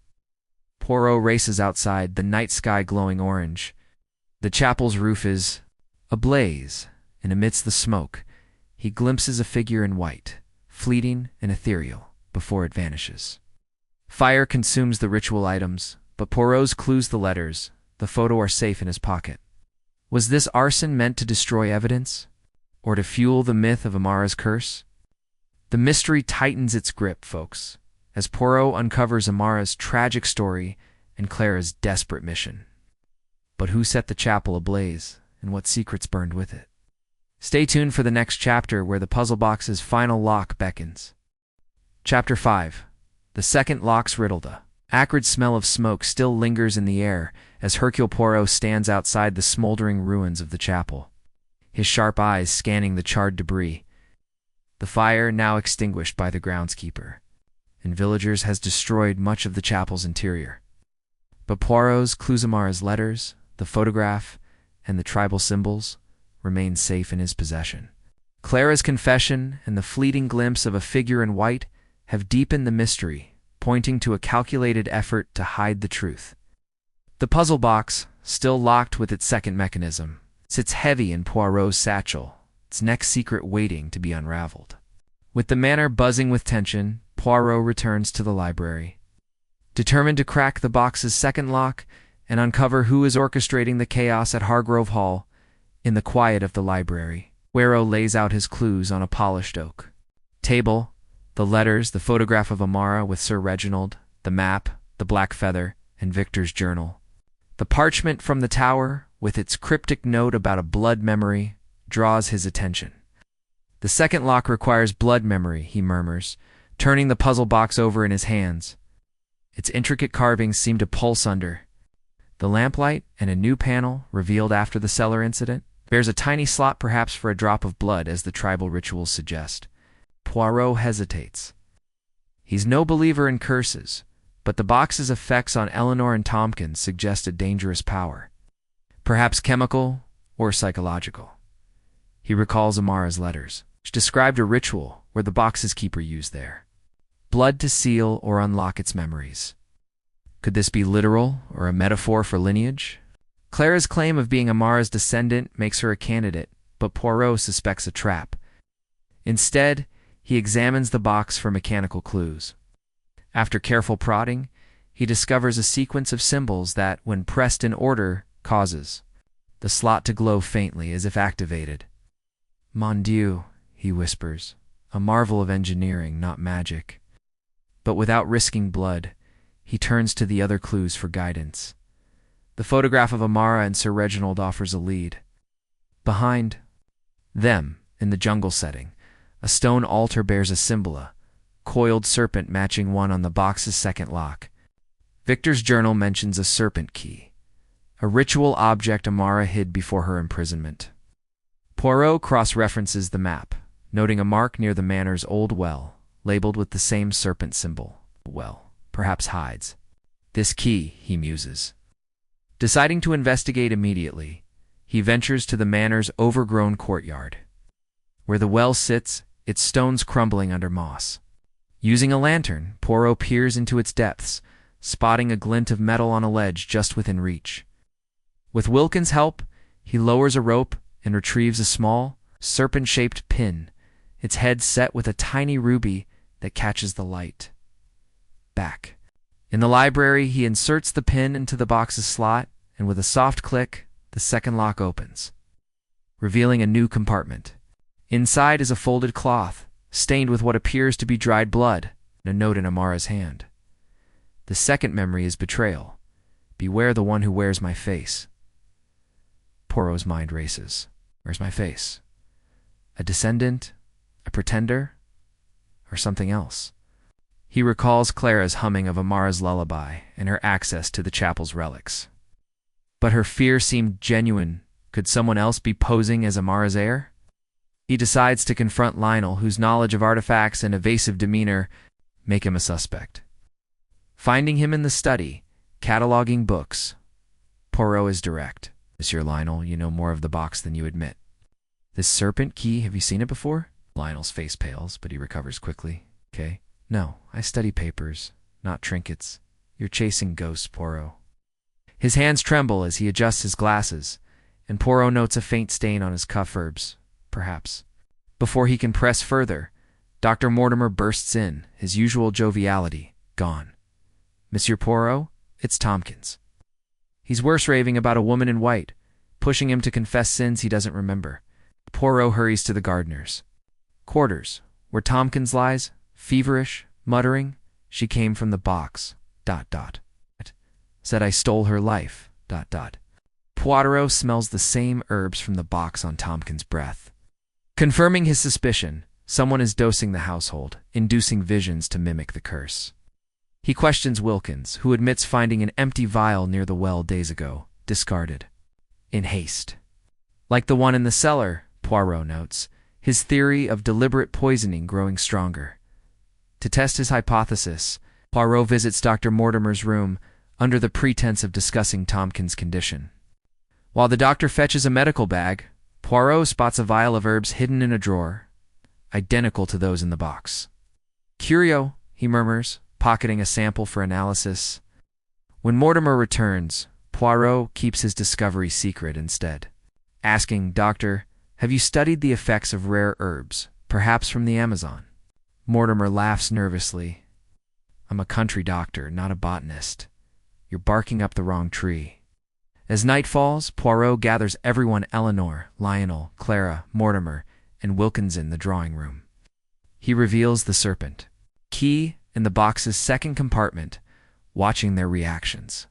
A: Poirot races outside, the night sky glowing orange. The chapel's roof is ablaze, and amidst the smoke, he glimpses a figure in white, fleeting and ethereal, before it vanishes. Fire consumes the ritual items, but Poirot's clues the letters. The photo are safe in his pocket. Was this arson meant to destroy evidence, or to fuel the myth of Amara's curse? The mystery tightens its grip, folks, as Poirot uncovers Amara's tragic story and Clara's desperate mission. But who set the chapel ablaze, and what secrets burned with it? Stay tuned for the next chapter, where the puzzle box's final lock beckons. Chapter 5. The second lock's riddle. The acrid smell of smoke still lingers in the air as Hercule Poirot stands outside the smoldering ruins of the chapel, his sharp eyes scanning the charred debris. The fire, now extinguished by the groundskeeper and villagers, has destroyed much of the chapel's interior. But Poirot's clues, Amara's letters, the photograph, and the tribal symbols remain safe in his possession. Clara's confession and the fleeting glimpse of a figure in white have deepened the mystery, pointing to a calculated effort to hide the truth. The puzzle box, still locked with its second mechanism, sits heavy in Poirot's satchel, its next secret waiting to be unraveled. With the manor buzzing with tension, Poirot returns to the library, determined to crack the box's second lock and uncover who is orchestrating the chaos at Hargrove Hall. In the quiet of the library, Poirot lays out his clues on a polished oak table: the letters, the photograph of Amara with Sir Reginald, the map, the black feather, and Victor's journal. The parchment from the tower, with its cryptic note about a blood memory, draws his attention. The second lock requires blood memory, he murmurs, turning the puzzle box over in his hands. Its intricate carvings seem to pulse under the lamplight, and a new panel, revealed after the cellar incident, bears a tiny slot, perhaps for a drop of blood, as the tribal rituals suggest. Poirot hesitates. He's no believer in curses, but the box's effects on Eleanor and Tompkins suggest a dangerous power, perhaps chemical or psychological. He recalls Amara's letters, which described a ritual where the box's keeper used their blood to seal or unlock its memories. Could this be literal or a metaphor for lineage? Clara's claim of being Amara's descendant makes her a candidate, but Poirot suspects a trap. Instead, he examines the box for mechanical clues. After careful prodding, he discovers a sequence of symbols that, when pressed in order, causes the slot to glow faintly as if activated. "Mon Dieu," he whispers, "a marvel of engineering, not magic." But without risking blood, he turns to the other clues for guidance. The photograph of Amara and Sir Reginald offers a lead. Behind them, in the jungle setting, a stone altar bears a symbol, a coiled serpent matching one on the box's second lock. Victor's journal mentions a serpent key, a ritual object Amara hid before her imprisonment. Poirot cross-references the map, noting a mark near the manor's old well, labeled with the same serpent symbol. Well, perhaps hides this key, he muses. Deciding to investigate immediately, he ventures to the manor's overgrown courtyard. Where the well sits, its stones crumbling under moss. Using a lantern, Poirot peers into its depths, spotting a glint of metal on a ledge just within reach. With Wilkins' help, he lowers a rope and retrieves a small, serpent-shaped pin, its head set with a tiny ruby that catches the light. Back. In the library, he inserts the pin into the box's slot, and with a soft click, the second lock opens, revealing a new compartment. Inside is a folded cloth, stained with what appears to be dried blood, and a note in Amara's hand. The second memory is betrayal. "Beware the one who wears my face." Poirot's mind races. Where's my face? A descendant? A pretender? Or something else? He recalls Clara's humming of Amara's lullaby and her access to the chapel's relics. But her fear seemed genuine. Could someone else be posing as Amara's heir? He decides to confront Lionel, whose knowledge of artifacts and evasive demeanor make him a suspect. Finding him in the study, cataloging books, Poirot is direct. "Monsieur Lionel, you know more of the box than you admit. This serpent key, have you seen it before?" Lionel's face pales, but he recovers quickly. "Okay. No, I study papers, not trinkets. You're chasing ghosts, Poirot." His hands tremble as he adjusts his glasses, and Poirot notes a faint stain on his cuff herbs, perhaps. Before he can press further, Dr. Mortimer bursts in, his usual joviality gone. "Monsieur Poirot, it's Tompkins." He's worse raving about a woman in white, pushing him to confess sins he doesn't remember. Poirot hurries to the gardener's quarters, where Tompkins lies, feverish, muttering, "She came from the box, ... Said I stole her life, ... Poirot smells the same herbs from the box on Tompkins' breath. Confirming his suspicion, someone is dosing the household, inducing visions to mimic the curse. He questions Wilkins, who admits finding an empty vial near the well days ago, discarded in haste. Like the one in the cellar, Poirot notes, his theory of deliberate poisoning growing stronger. To test his hypothesis, Poirot visits Dr. Mortimer's room under the pretense of discussing Tompkins' condition. While the doctor fetches a medical bag, Poirot spots a vial of herbs hidden in a drawer, identical to those in the box. "Curio," he murmurs, pocketing a sample for analysis. When Mortimer returns, Poirot keeps his discovery secret instead, asking, "Doctor, have you studied the effects of rare herbs, perhaps from the Amazon?" Mortimer laughs nervously. "I'm a country doctor, not a botanist. You're barking up the wrong tree." As night falls, Poirot gathers everyone: Eleanor, Lionel, Clara, Mortimer, and Wilkins in the drawing room. He reveals the serpent key in the box's second compartment, watching their reactions.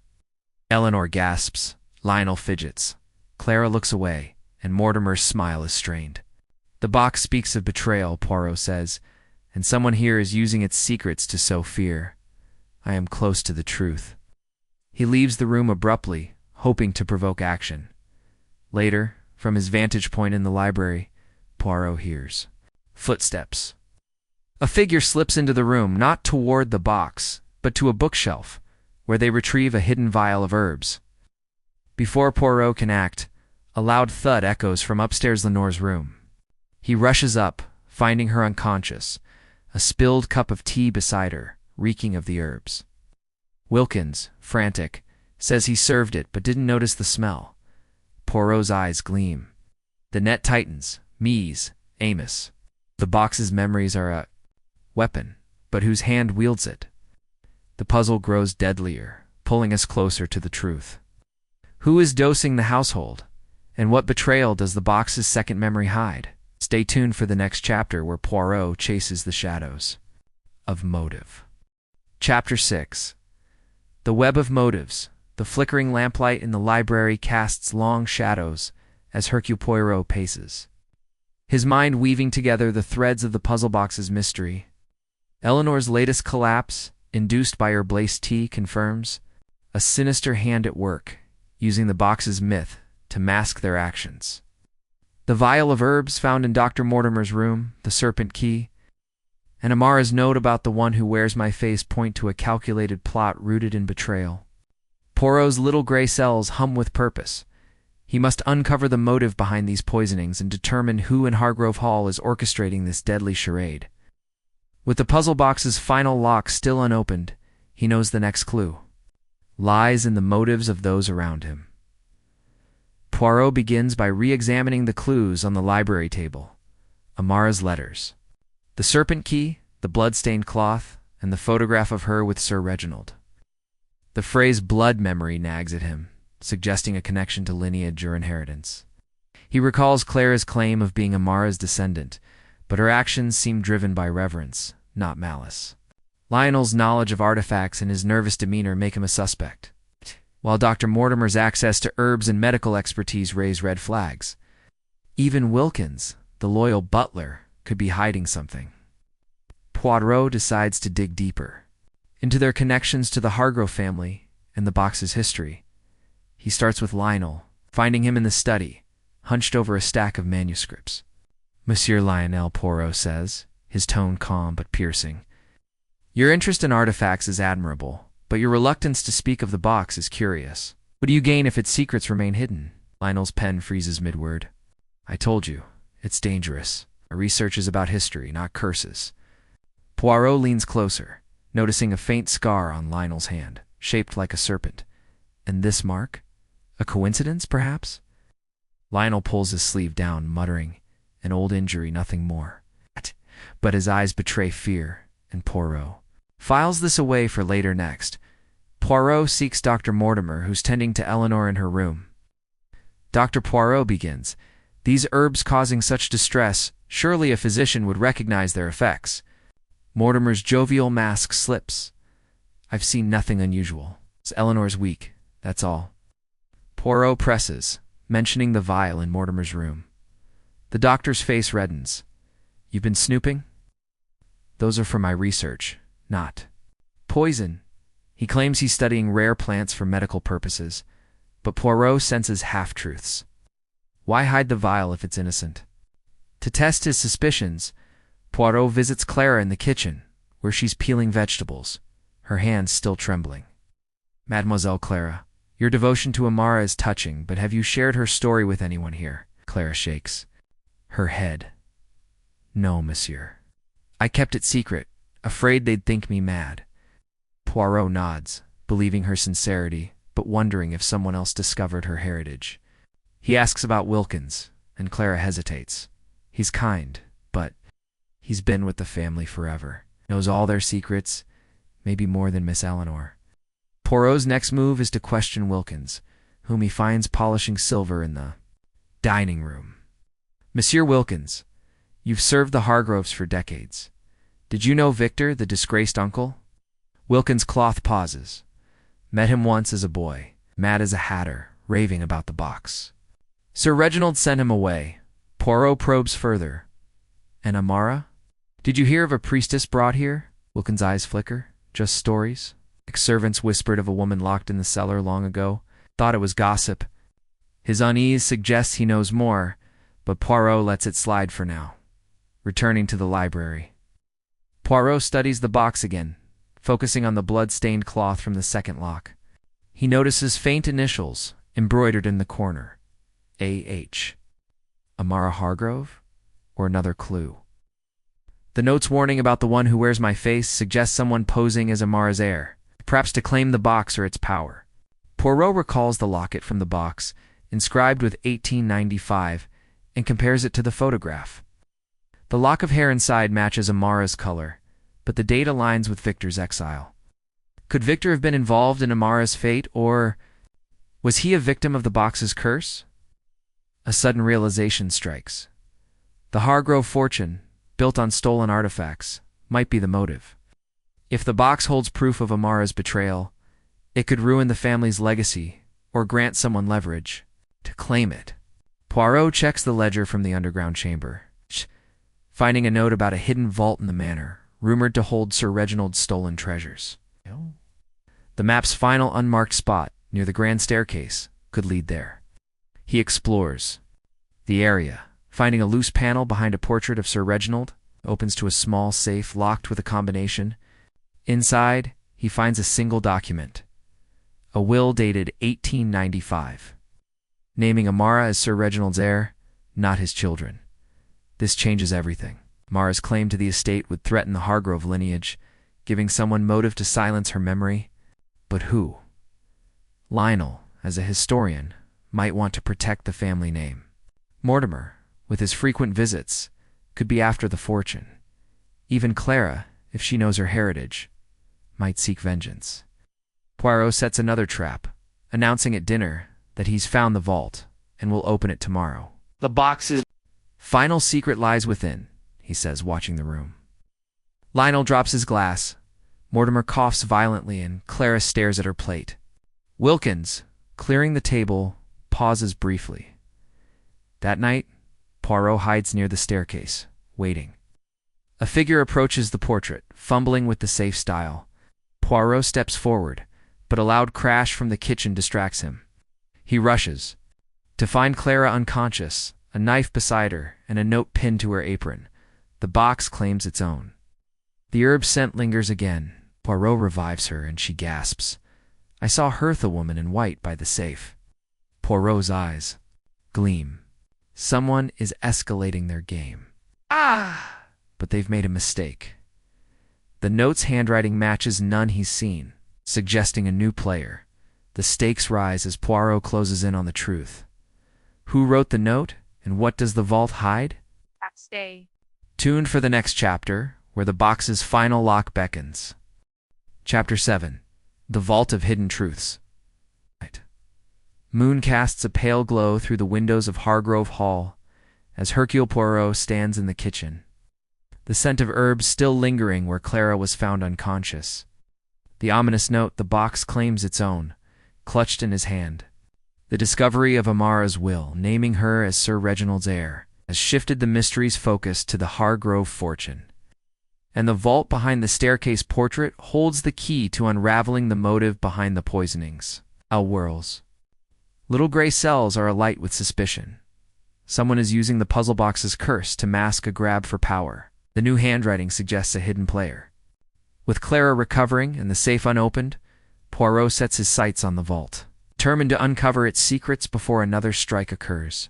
A: Eleanor gasps, Lionel fidgets, Clara looks away, and Mortimer's smile is strained. "The box speaks of betrayal," Poirot says, "and someone here is using its secrets to sow fear. I am close to the truth." He leaves the room abruptly, hoping to provoke action. Later, from his vantage point in the library, Poirot hears footsteps. A figure slips into the room, not toward the box, but to a bookshelf, where they retrieve a hidden vial of herbs. Before Poirot can act, a loud thud echoes from upstairs Lenore's room, He rushes up, finding her unconscious, a spilled cup of tea beside her, reeking of the herbs. Wilkins, frantic, says he served it but didn't notice the smell. Poirot's eyes gleam. The net tightens. Mies, Amos. The box's memories are a weapon, but whose hand wields it? The puzzle grows deadlier, pulling us closer to the truth. Who is dosing the household? And what betrayal does the box's second memory hide? Stay tuned for the next chapter where Poirot chases the shadows of motive. Chapter 6. The web of motives. The flickering lamplight in the library casts long shadows as Hercule Poirot paces, his mind weaving together the threads of the puzzle box's mystery. Eleanor's latest collapse, induced by her Blaise tea, confirms a sinister hand at work, using the box's myth to mask their actions. The vial of herbs found in Dr. Mortimer's room, the serpent key, and Amara's note about the one who wears my face point to a calculated plot rooted in betrayal. Poirot's little gray cells hum with purpose. He must uncover the motive behind these poisonings and determine who in Hargrove Hall is orchestrating this deadly charade. With the puzzle box's final lock still unopened, he knows the next clue lies in the motives of those around him. Poirot begins by re-examining the clues on the library table. Amara's letters, the serpent key, the blood-stained cloth, and the photograph of her with Sir Reginald. The phrase blood memory nags at him, suggesting a connection to lineage or inheritance. He recalls Clara's claim of being Amara's descendant, but her actions seem driven by reverence, not malice. Lionel's knowledge of artifacts and his nervous demeanor make him a suspect, while Dr. Mortimer's access to herbs and medical expertise raise red flags. Even Wilkins, the loyal butler, could be hiding something. Poirot decides to dig deeper into their connections to the Hargrove family and the box's history. He starts with Lionel, finding him in the study, hunched over a stack of manuscripts. "Monsieur Lionel," Poirot says, his tone calm but piercing, "your interest in artifacts is admirable, but your reluctance to speak of the box is curious. What do you gain if its secrets remain hidden?" Lionel's pen freezes mid-word. "I told you, it's dangerous. My research is about history, not curses." Poirot leans closer, noticing a faint scar on Lionel's hand, shaped like a serpent. And this mark? A coincidence, perhaps? Lionel pulls his sleeve down, muttering, "An old injury, nothing more." But his eyes betray fear, and Poirot files this away for later next. Poirot seeks Dr. Mortimer, who's tending to Eleanor in her room. Dr. Poirot begins, "These herbs causing such distress, surely a physician would recognize their effects." Mortimer's jovial mask slips. "I've seen nothing unusual. Eleanor's weak, that's all." Poirot presses, mentioning the vial in Mortimer's room. The doctor's face reddens. "You've been snooping?" "Those are for my research, not poison." He claims he's studying rare plants for medical purposes, but Poirot senses half-truths. Why hide the vial if it's innocent? To test his suspicions, Poirot visits Clara in the kitchen, where she's peeling vegetables, her hands still trembling. "Mademoiselle Clara, your devotion to Amara is touching, but have you shared her story with anyone here?" Clara shakes her head. "No, monsieur. I kept it secret, afraid they'd think me mad." Poirot nods, believing her sincerity, but wondering if someone else discovered her heritage. He asks about Wilkins, and Clara hesitates. He's kind, but he's been with the family forever, knows all their secrets, maybe more than Miss Eleanor. Poirot's next move is to question Wilkins, whom he finds polishing silver in the dining room. "Monsieur Wilkins, you've served the Hargroves for decades. Did you know Victor, the disgraced uncle?" Wilkins' cloth pauses. "Met him once as a boy, mad as a hatter, raving about the box. Sir Reginald sent him away." Poirot probes further. "And Amara? Did you hear of a priestess brought here?" Wilkins' eyes flicker. "Just stories? Servants whispered of a woman locked in the cellar long ago. Thought it was gossip." His unease suggests he knows more, but Poirot lets it slide for now. Returning to the library, Poirot studies the box again, focusing on the blood-stained cloth from the second lock. He notices faint initials embroidered in the corner. A.H. Amara Hargrove? or another clue. The note's warning about the one who wears my face suggests someone posing as Amara's heir, perhaps to claim the box or its power. Poirot recalls the locket from the box, inscribed with 1895, and compares it to the photograph. The lock of hair inside matches Amara's color, but the date aligns with Victor's exile. Could Victor have been involved in Amara's fate, or was he a victim of the box's curse? A sudden realization strikes. The Hargrove fortune, built on stolen artifacts, might be the motive. If the box holds proof of Amara's betrayal, it could ruin the family's legacy or grant someone leverage to claim it. Poirot checks the ledger from the underground chamber, finding a note about a hidden vault in the manor, rumored to hold Sir Reginald's stolen treasures. The map's final unmarked spot, near the grand staircase, could lead there. He explores the area, finding a loose panel behind a portrait of Sir Reginald, opens to a small safe locked with a combination. Inside, he finds a single document, a will dated 1895, naming Amara as Sir Reginald's heir, not his children. This changes everything. Amara's claim to the estate would threaten the Hargrove lineage, giving someone motive to silence her memory. But who? Lionel, as a historian, might want to protect the family name. Mortimer, with his frequent visits, could be after the fortune. Even Clara, if she knows her heritage, might seek vengeance. Poirot sets another trap, announcing at dinner that he's found the vault and will open it tomorrow.
B: The box's
A: final secret lies within, he says, watching the room. Lionel drops his glass. Mortimer coughs violently and Clara stares at her plate. Wilkins, clearing the table, pauses briefly. That night, Poirot hides near the staircase, waiting. A figure approaches the portrait, fumbling with the safe style. Poirot steps forward, but a loud crash from the kitchen distracts him. He rushes, to find Clara unconscious, a knife beside her, and a note pinned to her apron. The box claims its own. The herb scent lingers again. Poirot revives her, and she gasps. I saw Hertha woman in white by the safe. Poirot's eyes gleam. Someone is escalating their game. But they've made a mistake. The note's handwriting matches none he's seen, suggesting a new player. The stakes rise as Poirot closes in on the truth. Who wrote the note, and what does the vault hide?
C: Stay
A: tuned for the next chapter, where the box's final lock beckons. Chapter 7. The Vault of Hidden Truths. Moon casts a pale glow through the windows of Hargrove Hall as Hercule Poirot stands in the kitchen, the scent of herbs still lingering where Clara was found unconscious. The ominous note the box claims its own, clutched in his hand. The discovery of Amara's will, naming her as Sir Reginald's heir, has shifted the mystery's focus to the Hargrove fortune. And the vault behind the staircase portrait holds the key to unraveling the motive behind the poisonings. Al whirls. Little gray cells are alight with suspicion. Someone is using the puzzle box's curse to mask a grab for power. The new handwriting suggests a hidden player. With Clara recovering and the safe unopened, Poirot sets his sights on the vault, determined to uncover its secrets before another strike occurs.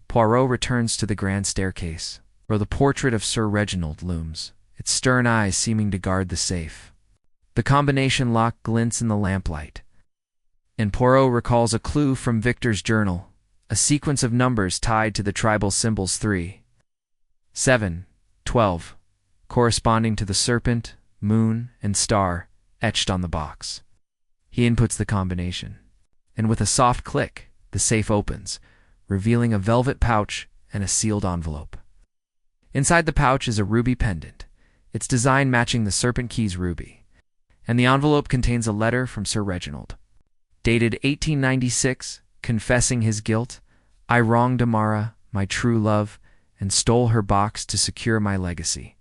A: Poirot returns to the grand staircase, where the portrait of Sir Reginald looms, its stern eyes seeming to guard the safe. The combination lock glints in the lamplight, and Poirot recalls a clue from Victor's journal, a sequence of numbers tied to the tribal symbols 3, 7, 12, corresponding to the serpent, moon, and star etched on the box. He inputs the combination, and with a soft click, the safe opens, revealing a velvet pouch and a sealed envelope. Inside the pouch is a ruby pendant, its design matching the serpent key's ruby, and the envelope contains a letter from Sir Reginald. Dated 1896, confessing his guilt, I wronged Amara, my true love, and stole her box to secure my legacy.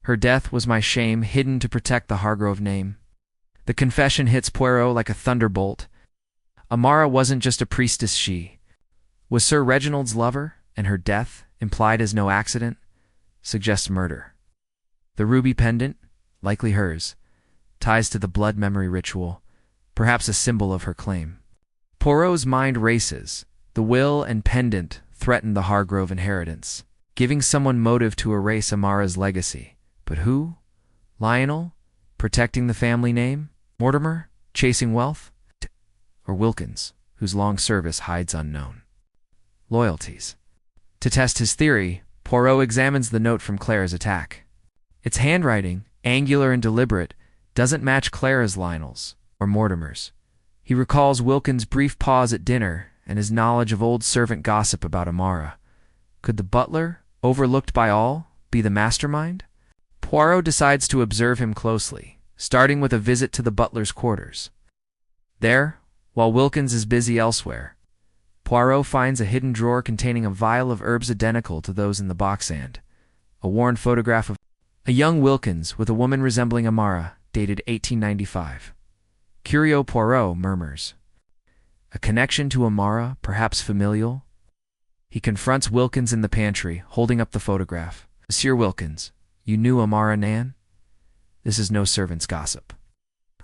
A: Her death was my shame hidden to protect the Hargrove name. The confession hits Poirot like a thunderbolt. Amara wasn't just a priestess, she was Sir Reginald's lover, and her death, implied as no accident, suggests murder. The ruby pendant, likely hers, ties to the blood memory ritual, perhaps a symbol of her claim. Poirot's mind races. The will and pendant threaten the Hargrove inheritance. giving someone motive to erase Amara's legacy. But who? Lionel? Protecting the family name? Mortimer? Chasing wealth? Or Wilkins, whose long service hides unknown loyalties? To test his theory, Poirot examines the note from Clara's attack. Its handwriting, angular and deliberate, doesn't match Clara's, Lionel's, or Mortimer's. He recalls Wilkins' brief pause at dinner and his knowledge of old servant gossip about Amara. Could the butler, overlooked by all, be the mastermind? Poirot decides to observe him closely, starting with a visit to the butler's quarters. There, while Wilkins is busy elsewhere, Poirot finds a hidden drawer containing a vial of herbs identical to those in the box and a worn photograph of a young Wilkins with a woman resembling Amara, dated 1895. Curio, Poirot murmurs. A connection to Amara, perhaps familial? He confronts Wilkins in the pantry, holding up the photograph. Monsieur Wilkins, you knew Amara Nan? This is no servant's gossip.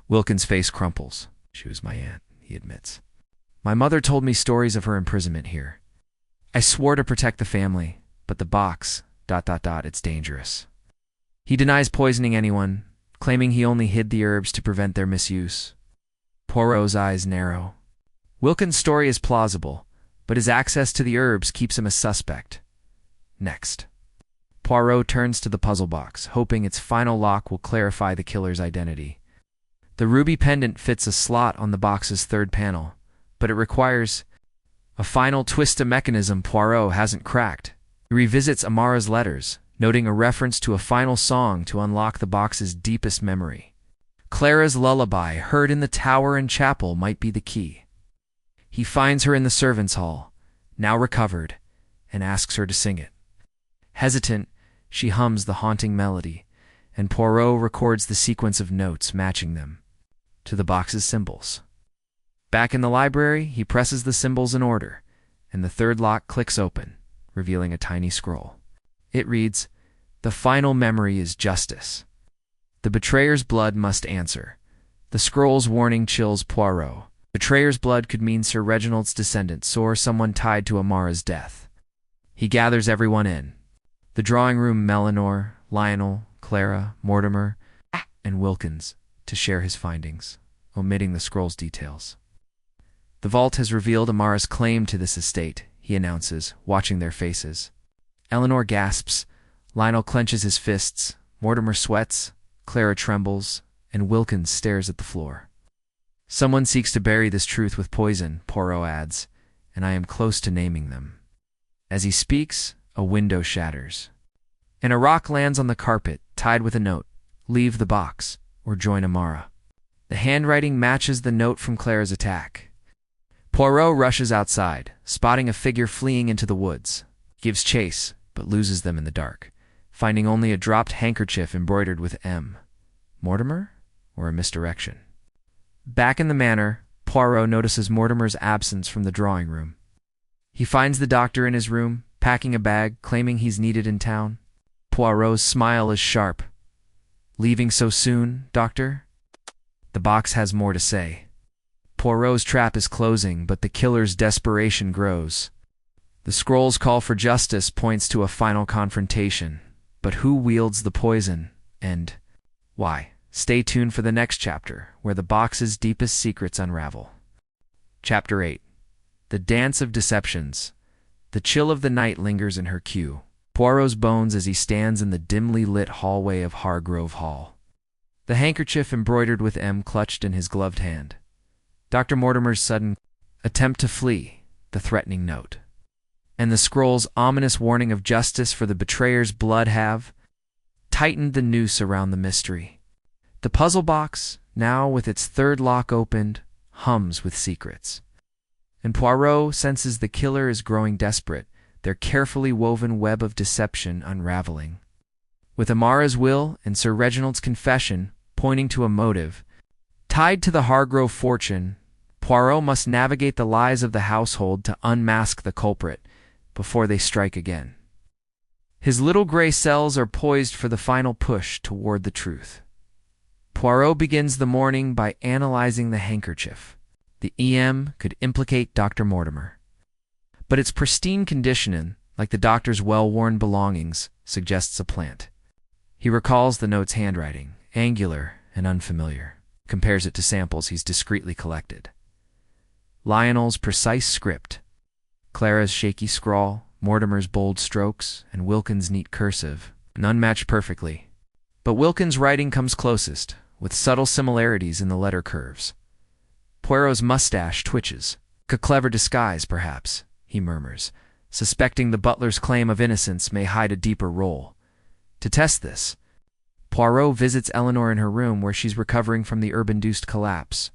A: Wilkins' face crumples. She was my aunt, he admits. My mother told me stories of her imprisonment here. I swore to protect the family, but the box, ... it's dangerous. He denies poisoning anyone, claiming he only hid the herbs to prevent their misuse. Poirot's eyes narrow. Wilkins' story is plausible, but his access to the herbs keeps him a suspect. Next. Poirot turns to the puzzle box, hoping its final lock will clarify the killer's identity. The ruby pendant fits a slot on the box's third panel, but it requires a final twist to mechanism Poirot hasn't cracked. He revisits Amara's letters, noting a reference to a final song to unlock the box's deepest memory. Clara's lullaby, heard in the tower and chapel, might be the key. He finds her in the servants' hall, now recovered, and asks her to sing it. Hesitant, she hums the haunting melody, and Poirot records the sequence of notes matching them to the box's symbols. Back in the library, he presses the symbols in order, and the third lock clicks open, revealing a tiny scroll. It reads, "The final memory is justice. The betrayer's blood must answer." The scroll's warning chills Poirot. Betrayer's blood could mean Sir Reginald's descendants or someone tied to Amara's death. He gathers everyone in. The drawing room, Eleanor, Lionel, Clara, Mortimer, and Wilkins, to share his findings, omitting the scroll's details. The vault has revealed Amara's claim to this estate, he announces, watching their faces. Eleanor gasps, Lionel clenches his fists, Mortimer sweats, Clara trembles, and Wilkins stares at the floor. Someone seeks to bury this truth with poison, Poirot adds, and I am close to naming them. As he speaks, a window shatters, and a rock lands on the carpet, tied with a note, "Leave the box, or join Amara." The handwriting matches the note from Clara's attack. Poirot rushes outside, spotting a figure fleeing into the woods. He gives chase, but loses them in the dark, finding only a dropped handkerchief embroidered with M. Mortimer? Or a misdirection? Back in the manor, Poirot notices Mortimer's absence from the drawing room. He finds the doctor in his room, packing a bag, claiming he's needed in town. Poirot's smile is sharp. "Leaving so soon, doctor?" The box has more to say. Poirot's trap is closing, but the killer's desperation grows. The scroll's call for justice points to a final confrontation. But who wields the poison, and why? Stay tuned for the next chapter, where the box's deepest secrets unravel. Chapter 8. The Dance of Deceptions. The chill of the night lingers in Hercule Poirot's bones as he stands in the dimly lit hallway of Hargrove Hall. The handkerchief embroidered with M clutched in his gloved hand. Dr. Mortimer's sudden attempt to flee, the threatening note, and the scroll's ominous warning of justice for the betrayer's blood have tightened the noose around the mystery. The puzzle box, now with its third lock opened, hums with secrets. And Poirot senses the killer is growing desperate, their carefully woven web of deception unraveling. With Amara's will and Sir Reginald's confession pointing to a motive tied to the Hargrove fortune, Poirot must navigate the lies of the household to unmask the culprit before they strike again. His little gray cells are poised for the final push toward the truth. Poirot begins the morning by analyzing the handkerchief. The EM could implicate Dr. Mortimer, but its pristine condition like the doctor's well-worn belongings, suggests a plant. He recalls the note's handwriting, angular and unfamiliar, compares it to samples he's discreetly collected. Lionel's precise script, Clara's shaky scrawl, Mortimer's bold strokes, and Wilkins' neat cursive, none matched perfectly. But Wilkins' writing comes closest, with subtle similarities in the letter curves. Poirot's mustache twitches. A clever disguise, perhaps, he murmurs, suspecting the butler's claim of innocence may hide a deeper role. To test this, Poirot visits Eleanor in her room where she's recovering from the herb-induced collapse.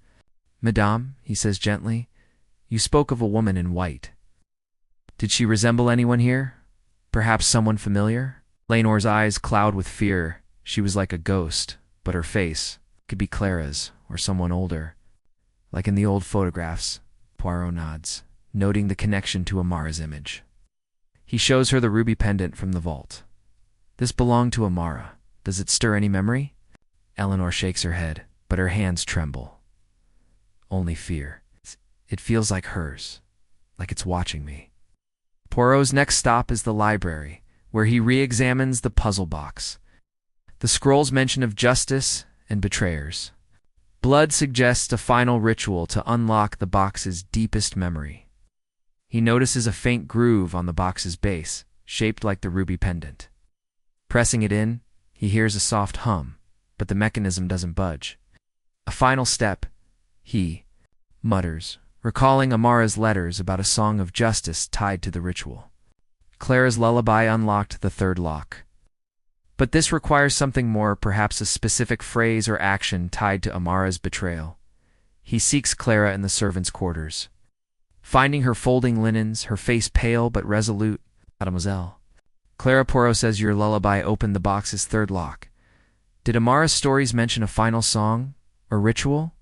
A: "Madame," he says gently, "you spoke of a woman in white. Did she resemble anyone here? Perhaps someone familiar?" Leonor's eyes cloud with fear. She was like a ghost, but her face could be Clara's or someone older. Like in the old photographs, Poirot nods, noting the connection to Amara's image. He shows her the ruby pendant from the vault. "This belonged to Amara. Does it stir any memory?" Eleanor shakes her head, but her hands tremble. "Only fear. It feels like hers, like it's watching me." Poirot's next stop is the library, where he re-examines the puzzle box. The scrolls mention of justice and betrayers. Blood suggests a final ritual to unlock the box's deepest memory. He notices a faint groove on the box's base, shaped like the ruby pendant. Pressing it in, he hears a soft hum, but the mechanism doesn't budge. A final step, he mutters, recalling Amara's letters about a song of justice tied to the ritual. Clara's lullaby unlocked the third lock. But this requires something more, perhaps a specific phrase or action tied to Amara's betrayal. He seeks Clara in the servants' quarters. Finding her folding linens, her face pale but resolute, "Mademoiselle." "Clara," Poirot says, "your lullaby opened the box's third lock. Did Amara's stories mention a final song or ritual?"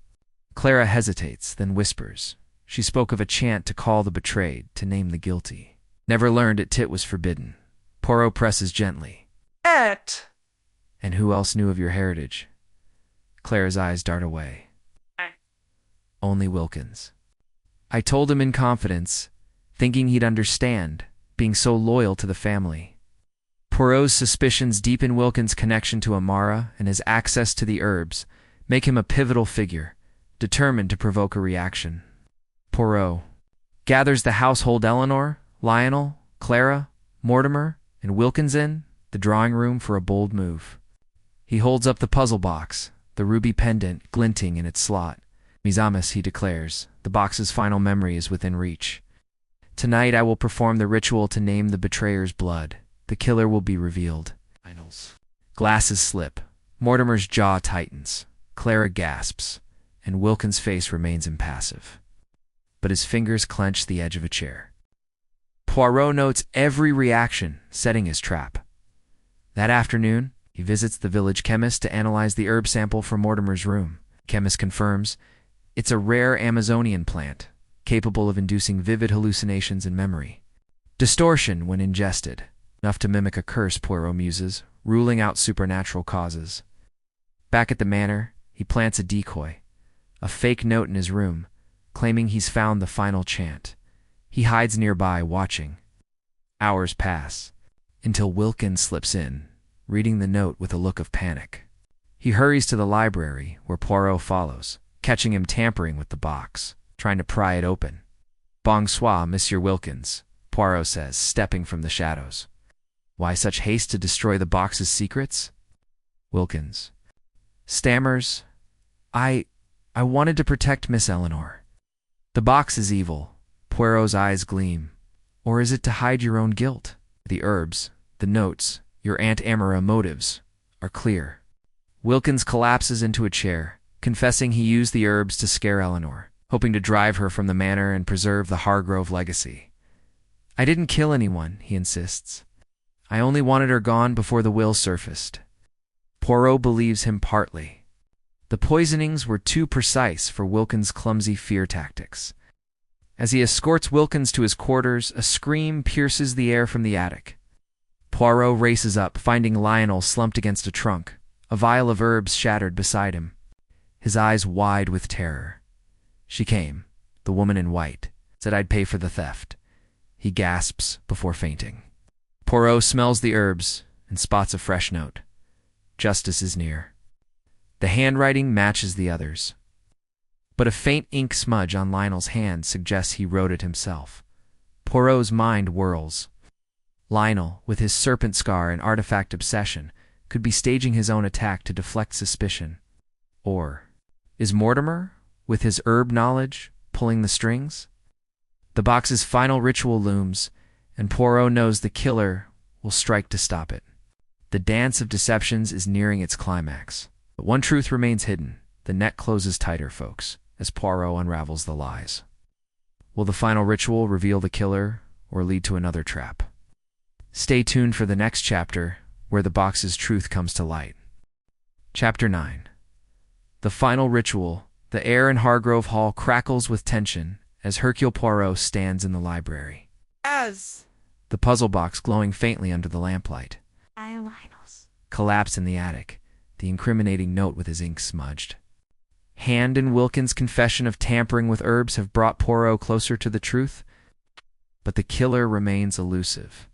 A: Clara hesitates, then whispers. "She spoke of a chant to call the betrayed, to name the guilty. Never learned at Tit was forbidden." Poirot presses gently. "And who else knew of your heritage?" Clara's eyes dart away. "Only Wilkins. I told him in confidence, thinking he'd understand, being so loyal to the family." Poirot's suspicions deepen. Wilkins' connection to Amara and his access to the herbs make him a pivotal figure, determined to provoke a reaction. Poirot gathers the household, Eleanor, Lionel, Clara, Mortimer, and Wilkins in the drawing room for a bold move. He holds up the puzzle box, the ruby pendant glinting in its slot. "Mes amis," he declares, "the box's final memory is within reach. Tonight I will perform the ritual to name the betrayer's blood. The killer will be revealed." Glasses slip. Mortimer's jaw tightens. Clara gasps, and Wilkins' face remains impassive. But his fingers clench the edge of a chair. Poirot notes every reaction, setting his trap. That afternoon, he visits the village chemist to analyze the herb sample from Mortimer's room. Chemist confirms it's a rare Amazonian plant, capable of inducing vivid hallucinations and memory. Distortion when ingested, enough to mimic a curse, Poirot muses, ruling out supernatural causes. Back at the manor, he plants a decoy, a fake note in his room, claiming he's found the final chant. He hides nearby, watching. Hours pass, until Wilkins slips in, reading the note with a look of panic. He hurries to the library, where Poirot follows, catching him tampering with the box, trying to pry it open. "Bonsoir, Monsieur Wilkins," Poirot says, stepping from the shadows. "Why such haste to destroy the box's secrets?" Wilkins stammers, I wanted to protect Miss Eleanor." "The box is evil." Poirot's eyes gleam. "Or is it to hide your own guilt? The herbs, the notes, your Aunt Amara motives are clear." Wilkins collapses into a chair, confessing he used the herbs to scare Eleanor, hoping to drive her from the manor and preserve the Hargrove legacy. "I didn't kill anyone," he insists. "I only wanted her gone before the will surfaced." Poirot believes him partly. The poisonings were too precise for Wilkins' clumsy fear tactics. As he escorts Wilkins to his quarters, a scream pierces the air from the attic. Poirot races up, finding Lionel slumped against a trunk, a vial of herbs shattered beside him. His eyes wide with terror. "She came, the woman in white, said I'd pay for the theft." He gasps before fainting. Poirot smells the herbs and spots a fresh note. Justice is near. The handwriting matches the others, but a faint ink smudge on Lionel's hand suggests he wrote it himself. Poirot's mind whirls. Lionel, with his serpent scar and artifact obsession, could be staging his own attack to deflect suspicion. Or is Mortimer, with his herb knowledge, pulling the strings? The box's final ritual looms, and Poirot knows the killer will strike to stop it. The dance of deceptions is nearing its climax. But one truth remains hidden. The net closes tighter, folks, as Poirot unravels the lies. Will the final ritual reveal the killer or lead to another trap? Stay tuned for the next chapter, where the box's truth comes to light. Chapter 9. The final ritual. The air in Hargrove Hall crackles with tension as Hercule Poirot stands in the library.
B: As
A: The puzzle box, glowing faintly under the lamplight,
B: Lionel's.
A: collapsed in the attic, the incriminating note with his ink smudged. Hand and Wilkins' confession of tampering with herbs have brought Poirot closer to the truth, but the killer remains elusive.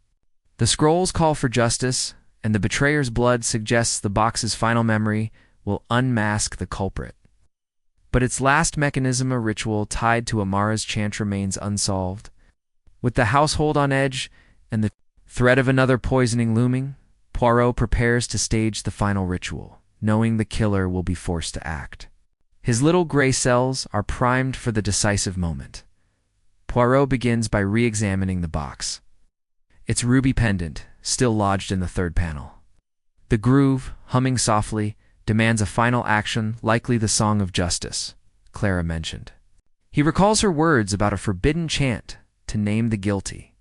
A: The scrolls call for justice, and the betrayer's blood suggests the box's final memory will unmask the culprit. But its last mechanism, a ritual tied to Amara's chant, remains unsolved. With the household on edge and the threat of another poisoning looming, Poirot prepares to stage the final ritual, knowing the killer will be forced to act. His little gray cells are primed for the decisive moment. Poirot begins by re-examining the box. Its ruby pendant, still lodged in the third panel. The groove, humming softly, demands a final action, likely the Song of Justice, Clara mentioned. He recalls her words about a forbidden chant to name the guilty.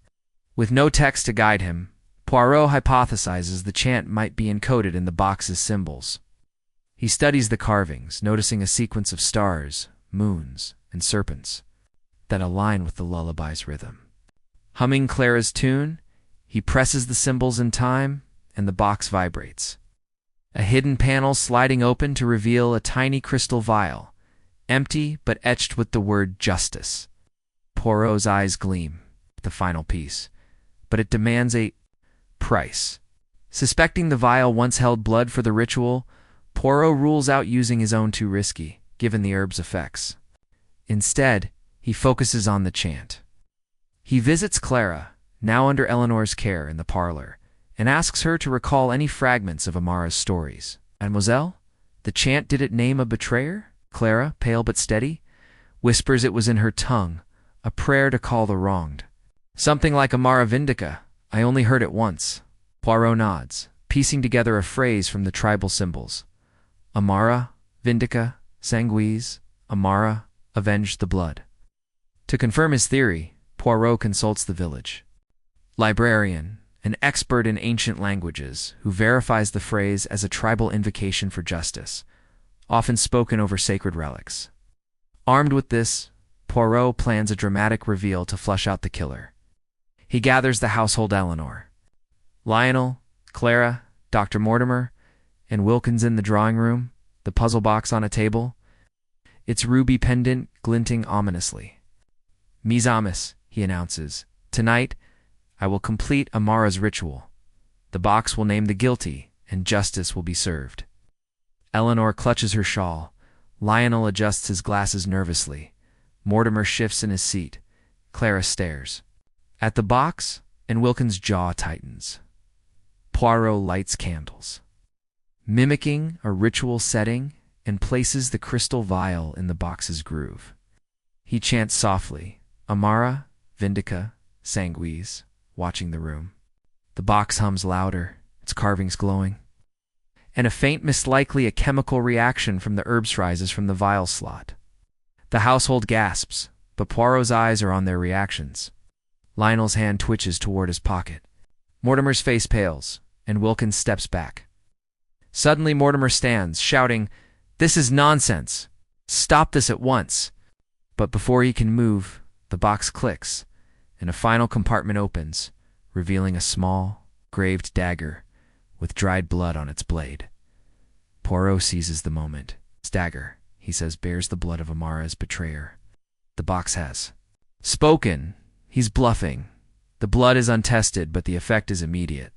A: With no text to guide him, Poirot hypothesizes the chant might be encoded in the box's symbols. He studies the carvings, noticing a sequence of stars, moons, and serpents that align with the lullaby's rhythm. Humming Clara's tune, he presses the symbols in time, and the box vibrates. A hidden panel sliding open to reveal a tiny crystal vial, empty but etched with the word justice. Poirot's eyes gleam at the final piece, but it demands a price. Suspecting the vial once held blood for the ritual, Poirot rules out using his own, too risky, given the herb's effects. Instead, he focuses on the chant. He visits Clara, now under Eleanor's care, in the parlor, and asks her to recall any fragments of Amara's stories. Mademoiselle, the chant, did it name a betrayer? Clara, pale but steady, whispers it was in her tongue, a prayer to call the wronged. Something like Amara Vindica. I only heard it once. Poirot nods, piecing together a phrase from the tribal symbols. Amara, Vindica, Sanguise, Amara, avenge the blood. To confirm his theory, Poirot consults the village librarian, an expert in ancient languages, who verifies the phrase as a tribal invocation for justice, often spoken over sacred relics. Armed with this, Poirot plans a dramatic reveal to flush out the killer. He gathers the household: Eleanor, Lionel, Clara, Dr. Mortimer, and Wilkins in the drawing room, the puzzle box on a table, its ruby pendant glinting ominously. Mes amis, he announces. Tonight, I will complete Amara's ritual. The box will name the guilty, and justice will be served. Eleanor clutches her shawl. Lionel adjusts his glasses nervously. Mortimer shifts in his seat. Clara stares at the box, and Wilkins' jaw tightens. Poirot lights candles, mimicking a ritual setting, and places the crystal vial in the box's groove. He chants softly, Amara, Vindica, Sanguise, watching the room. The box hums louder, its carvings glowing. And a faint mist, likely a chemical reaction from the herbs, rises from the vial slot. The household gasps, but Poirot's eyes are on their reactions. Lionel's hand twitches toward his pocket. Mortimer's face pales, and Wilkins steps back. Suddenly Mortimer stands, shouting, "This is nonsense! Stop this at once!" But before he can move, the box clicks, and a final compartment opens, revealing a small, graved dagger with dried blood on its blade. Poirot seizes the moment. This dagger, he says, bears the blood of Amara's betrayer. The box has spoken. He's bluffing. The blood is untested, but the effect is immediate.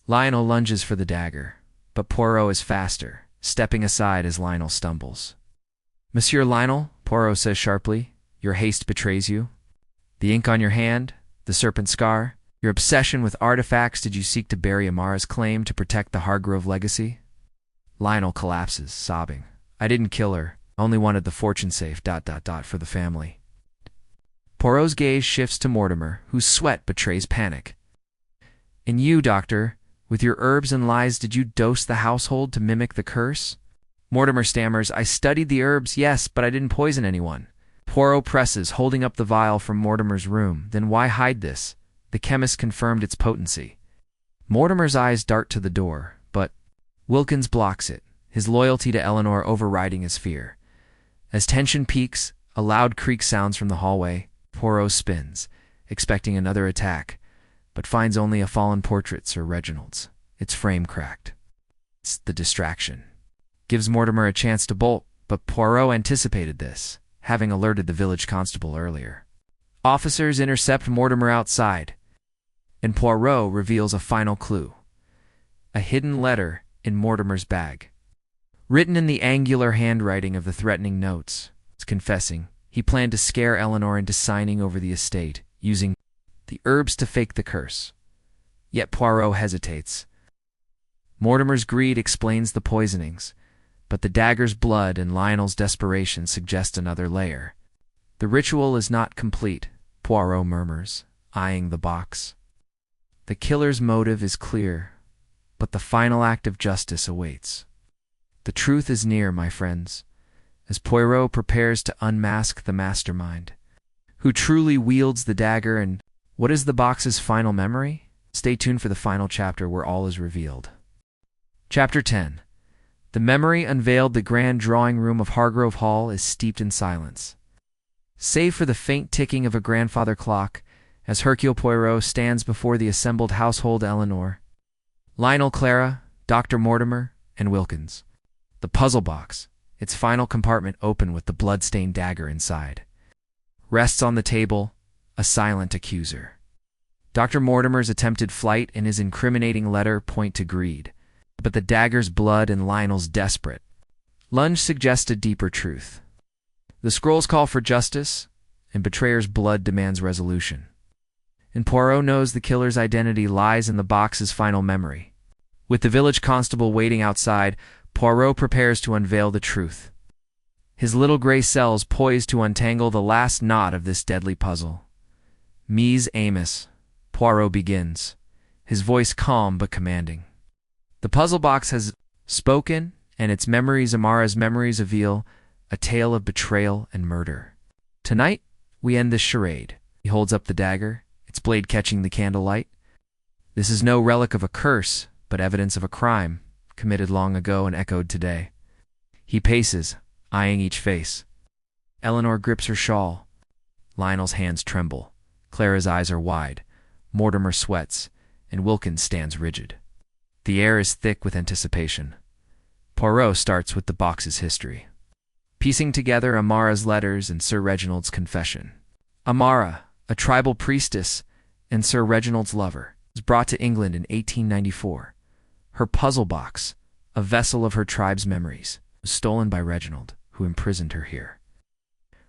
A: Lionel lunges for the dagger, but Poirot is faster, stepping aside as Lionel stumbles. "Monsieur Lionel," Poirot says sharply, "your haste betrays you. The ink on your hand, the serpent scar, your obsession with artifacts. Did you seek to bury Amara's claim to protect the Hargrove legacy?" Lionel collapses, sobbing. "I didn't kill her. I only wanted the fortune safe, for the family." Poirot's gaze shifts to Mortimer, whose sweat betrays panic. "And you, doctor, with your herbs and lies, did you dose the household to mimic the curse?" Mortimer stammers, "I studied the herbs, yes, but I didn't poison anyone." Poirot presses, holding up the vial from Mortimer's room. "Then why hide this? The chemist confirmed its potency." Mortimer's eyes dart to the door, but Wilkins blocks it, his loyalty to Eleanor overriding his fear. As tension peaks, a loud creak sounds from the hallway. Poirot spins, expecting another attack, but finds only a fallen portrait, Sir Reginald's, its frame cracked. It's the distraction. Gives Mortimer a chance to bolt, but Poirot anticipated this, having alerted the village constable earlier. Officers intercept Mortimer outside, and Poirot reveals a final clue. A hidden letter in Mortimer's bag. Written in the angular handwriting of the threatening notes, it's confessing he planned to scare Eleanor into signing over the estate, using the herbs to fake the curse. Yet Poirot hesitates. Mortimer's greed explains the poisonings, but the dagger's blood and Lionel's desperation suggest another layer. "The ritual is not complete," Poirot murmurs, eyeing the box. "The killer's motive is clear, but the final act of justice awaits. The truth is near, my friends," as Poirot prepares to unmask the mastermind. Who truly wields the dagger, and what is the box's final memory? Stay tuned for the final chapter where all is revealed. Chapter 10. The memory unveiled. The grand drawing room of Hargrove Hall is steeped in silence, save for the faint ticking of a grandfather clock as Hercule Poirot stands before the assembled household: Eleanor, Lionel, Clara, Dr. Mortimer, and Wilkins. The puzzle box, its final compartment open with the blood-stained dagger inside, rests on the table, a silent accuser. Dr. Mortimer's attempted flight and his incriminating letter point to greed, but the dagger's blood and Lionel's desperate lunge suggest a deeper truth. The scrolls call for justice, and betrayer's blood demands resolution. And Poirot knows the killer's identity lies in the box's final memory. With the village constable waiting outside, Poirot prepares to unveil the truth. His little gray cells poised to untangle the last knot of this deadly puzzle. "Mies Amos," Poirot begins, his voice calm but commanding. The puzzle box has spoken, and its memories, Amara's memories, reveal a tale of betrayal and murder. Tonight, we end this charade. He holds up the dagger, its blade catching the candlelight. This is no relic of a curse, but evidence of a crime committed long ago and echoed today. He paces, eyeing each face. Eleanor grips her shawl. Lionel's hands tremble. Clara's eyes are wide. Mortimer sweats, and Wilkins stands rigid. The air is thick with anticipation. Poirot starts with the box's history, piecing together Amara's letters and Sir Reginald's confession. Amara, a tribal priestess and Sir Reginald's lover, was brought to England in 1894. Her puzzle box, a vessel of her tribe's memories, was stolen by Reginald, who imprisoned her here.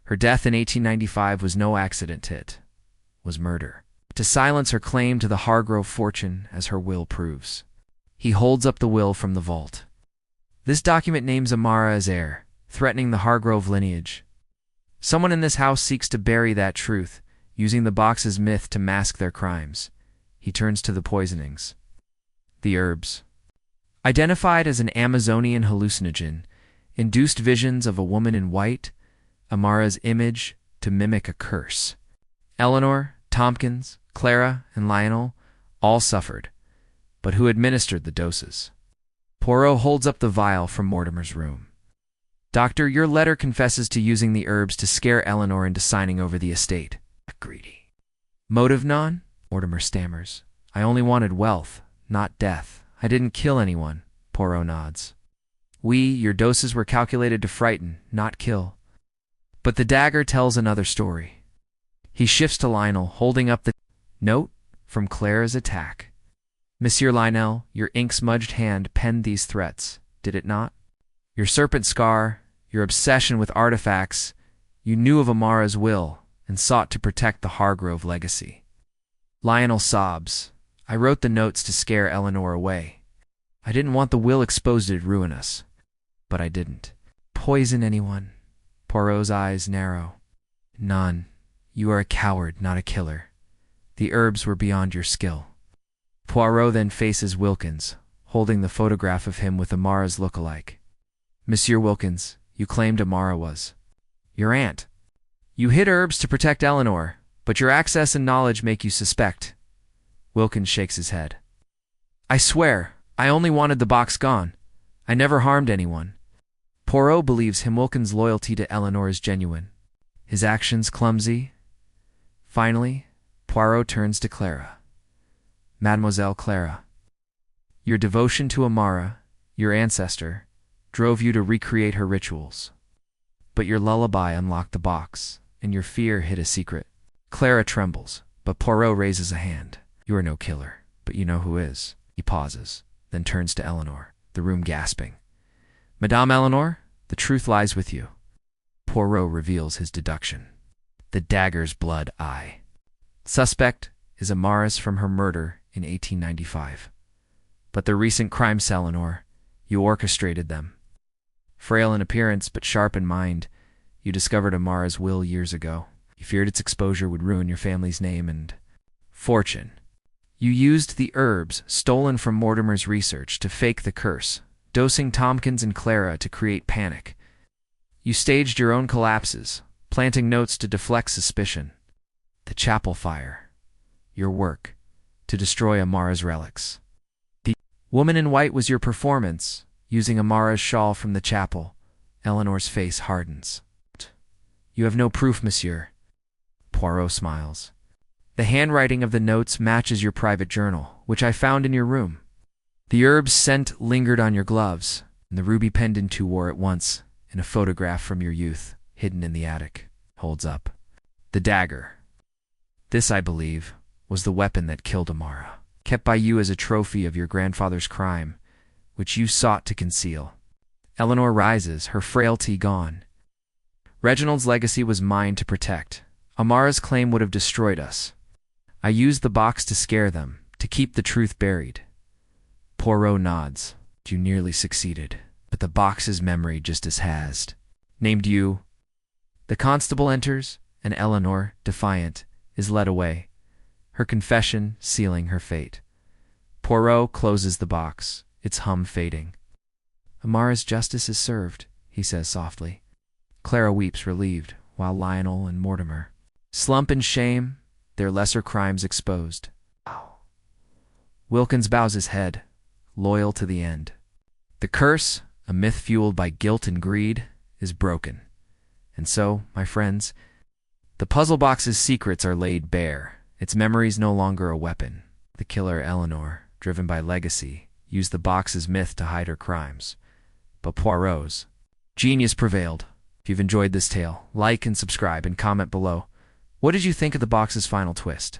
A: Her death in 1895 was no accident, it was murder, to silence her claim to the Hargrove fortune, as her will proves. He holds up the will from the vault. This document names Amara as heir, threatening the Hargrove lineage. Someone in this house seeks to bury that truth, using the box's myth to mask their crimes. He turns to the poisonings. The herbs. Identified as an Amazonian hallucinogen, induced visions of a woman in white, Amara's image to mimic a curse. Eleanor, Tompkins, Clara, and Lionel all suffered, but who administered the doses? Poirot holds up the vial from Mortimer's room. "Doctor, your letter confesses to using the herbs to scare Eleanor into signing over the estate." Greedy. "Motive none?" Mortimer stammers. "I only wanted wealth, not death. I didn't kill anyone." Poirot nods. Your doses were calculated to frighten, not kill." But the dagger tells another story. He shifts to Lionel, holding up the Note from Clara's attack. Monsieur Lionel, your ink-smudged hand penned these threats, did it not? Your serpent scar, your obsession with artifacts, you knew of Amara's will and sought to protect the Hargrove legacy. Lionel sobs. I wrote the notes to scare Eleanor away. I didn't want the will exposed to ruin us. But I didn't. Poison anyone? Poirot's eyes narrow. None. You are a coward, not a killer. The herbs were beyond your skill. Poirot then faces Wilkins, holding the photograph of him with Amara's look-alike. Monsieur Wilkins, you claimed Amara was your aunt. You hid herbs to protect Eleanor, but your access and knowledge make you suspect. Wilkins shakes his head. I swear, I only wanted the box gone. I never harmed anyone. Poirot believes him Wilkins' loyalty to Eleanor is genuine. His actions clumsy. Finally, Poirot turns to Clara. Mademoiselle Clara, your devotion to Amara, your ancestor, drove you to recreate her rituals. But your lullaby unlocked the box, and your fear hid a secret. Clara trembles, but Poirot raises a hand. You are no killer, but you know who is. He pauses, then turns to Eleanor, the room gasping. Madame Eleanor, the truth lies with you. Poirot reveals his deduction. The dagger's blood eye. Suspect is Amara's from her murder in 1895. But the recent crimes, Eleanor, you orchestrated them. Frail in appearance but sharp in mind, you discovered Amara's will years ago. You feared its exposure would ruin your family's name and fortune. You used the herbs stolen from Mortimer's research to fake the curse, dosing Tompkins and Clara to create panic. You staged your own collapses, planting notes to deflect suspicion. The chapel fire. Your work. To destroy Amara's relics. The woman in white was your performance, using Amara's shawl from the chapel. Eleanor's face hardens. You have no proof, monsieur. Poirot smiles. The handwriting of the notes matches your private journal, which I found in your room. The herb's scent lingered on your gloves, and the ruby pendant you wore at once, in a photograph from your youth, hidden in the attic, holds up. The dagger. This, I believe, was the weapon that killed Amara, kept by you as a trophy of your grandfather's crime, which you sought to conceal. Eleanor rises, her frailty gone. Reginald's legacy was mine to protect. Amara's claim would have destroyed us. I used the box to scare them, to keep the truth buried. Poirot nods. You nearly succeeded, but the box's memory just as hazed. Named you. The constable enters, and Eleanor, defiant, is led away, her confession sealing her fate. Poirot closes the box, its hum fading. Amara's justice is served, he says softly. Clara weeps relieved, while Lionel and Mortimer slump in shame, their lesser crimes exposed. Wilkins bows his head, loyal to the end. The curse, a myth fueled by guilt and greed, is broken. And so, my friends, the puzzle box's secrets are laid bare. Its memory's no longer a weapon. The killer, Eleanor, driven by legacy, used the box's myth to hide her crimes. But Poirot's genius prevailed. If you've enjoyed this tale, like and subscribe and comment below. What did you think of the box's final twist?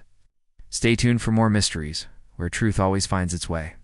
A: Stay tuned for more mysteries, where truth always finds its way.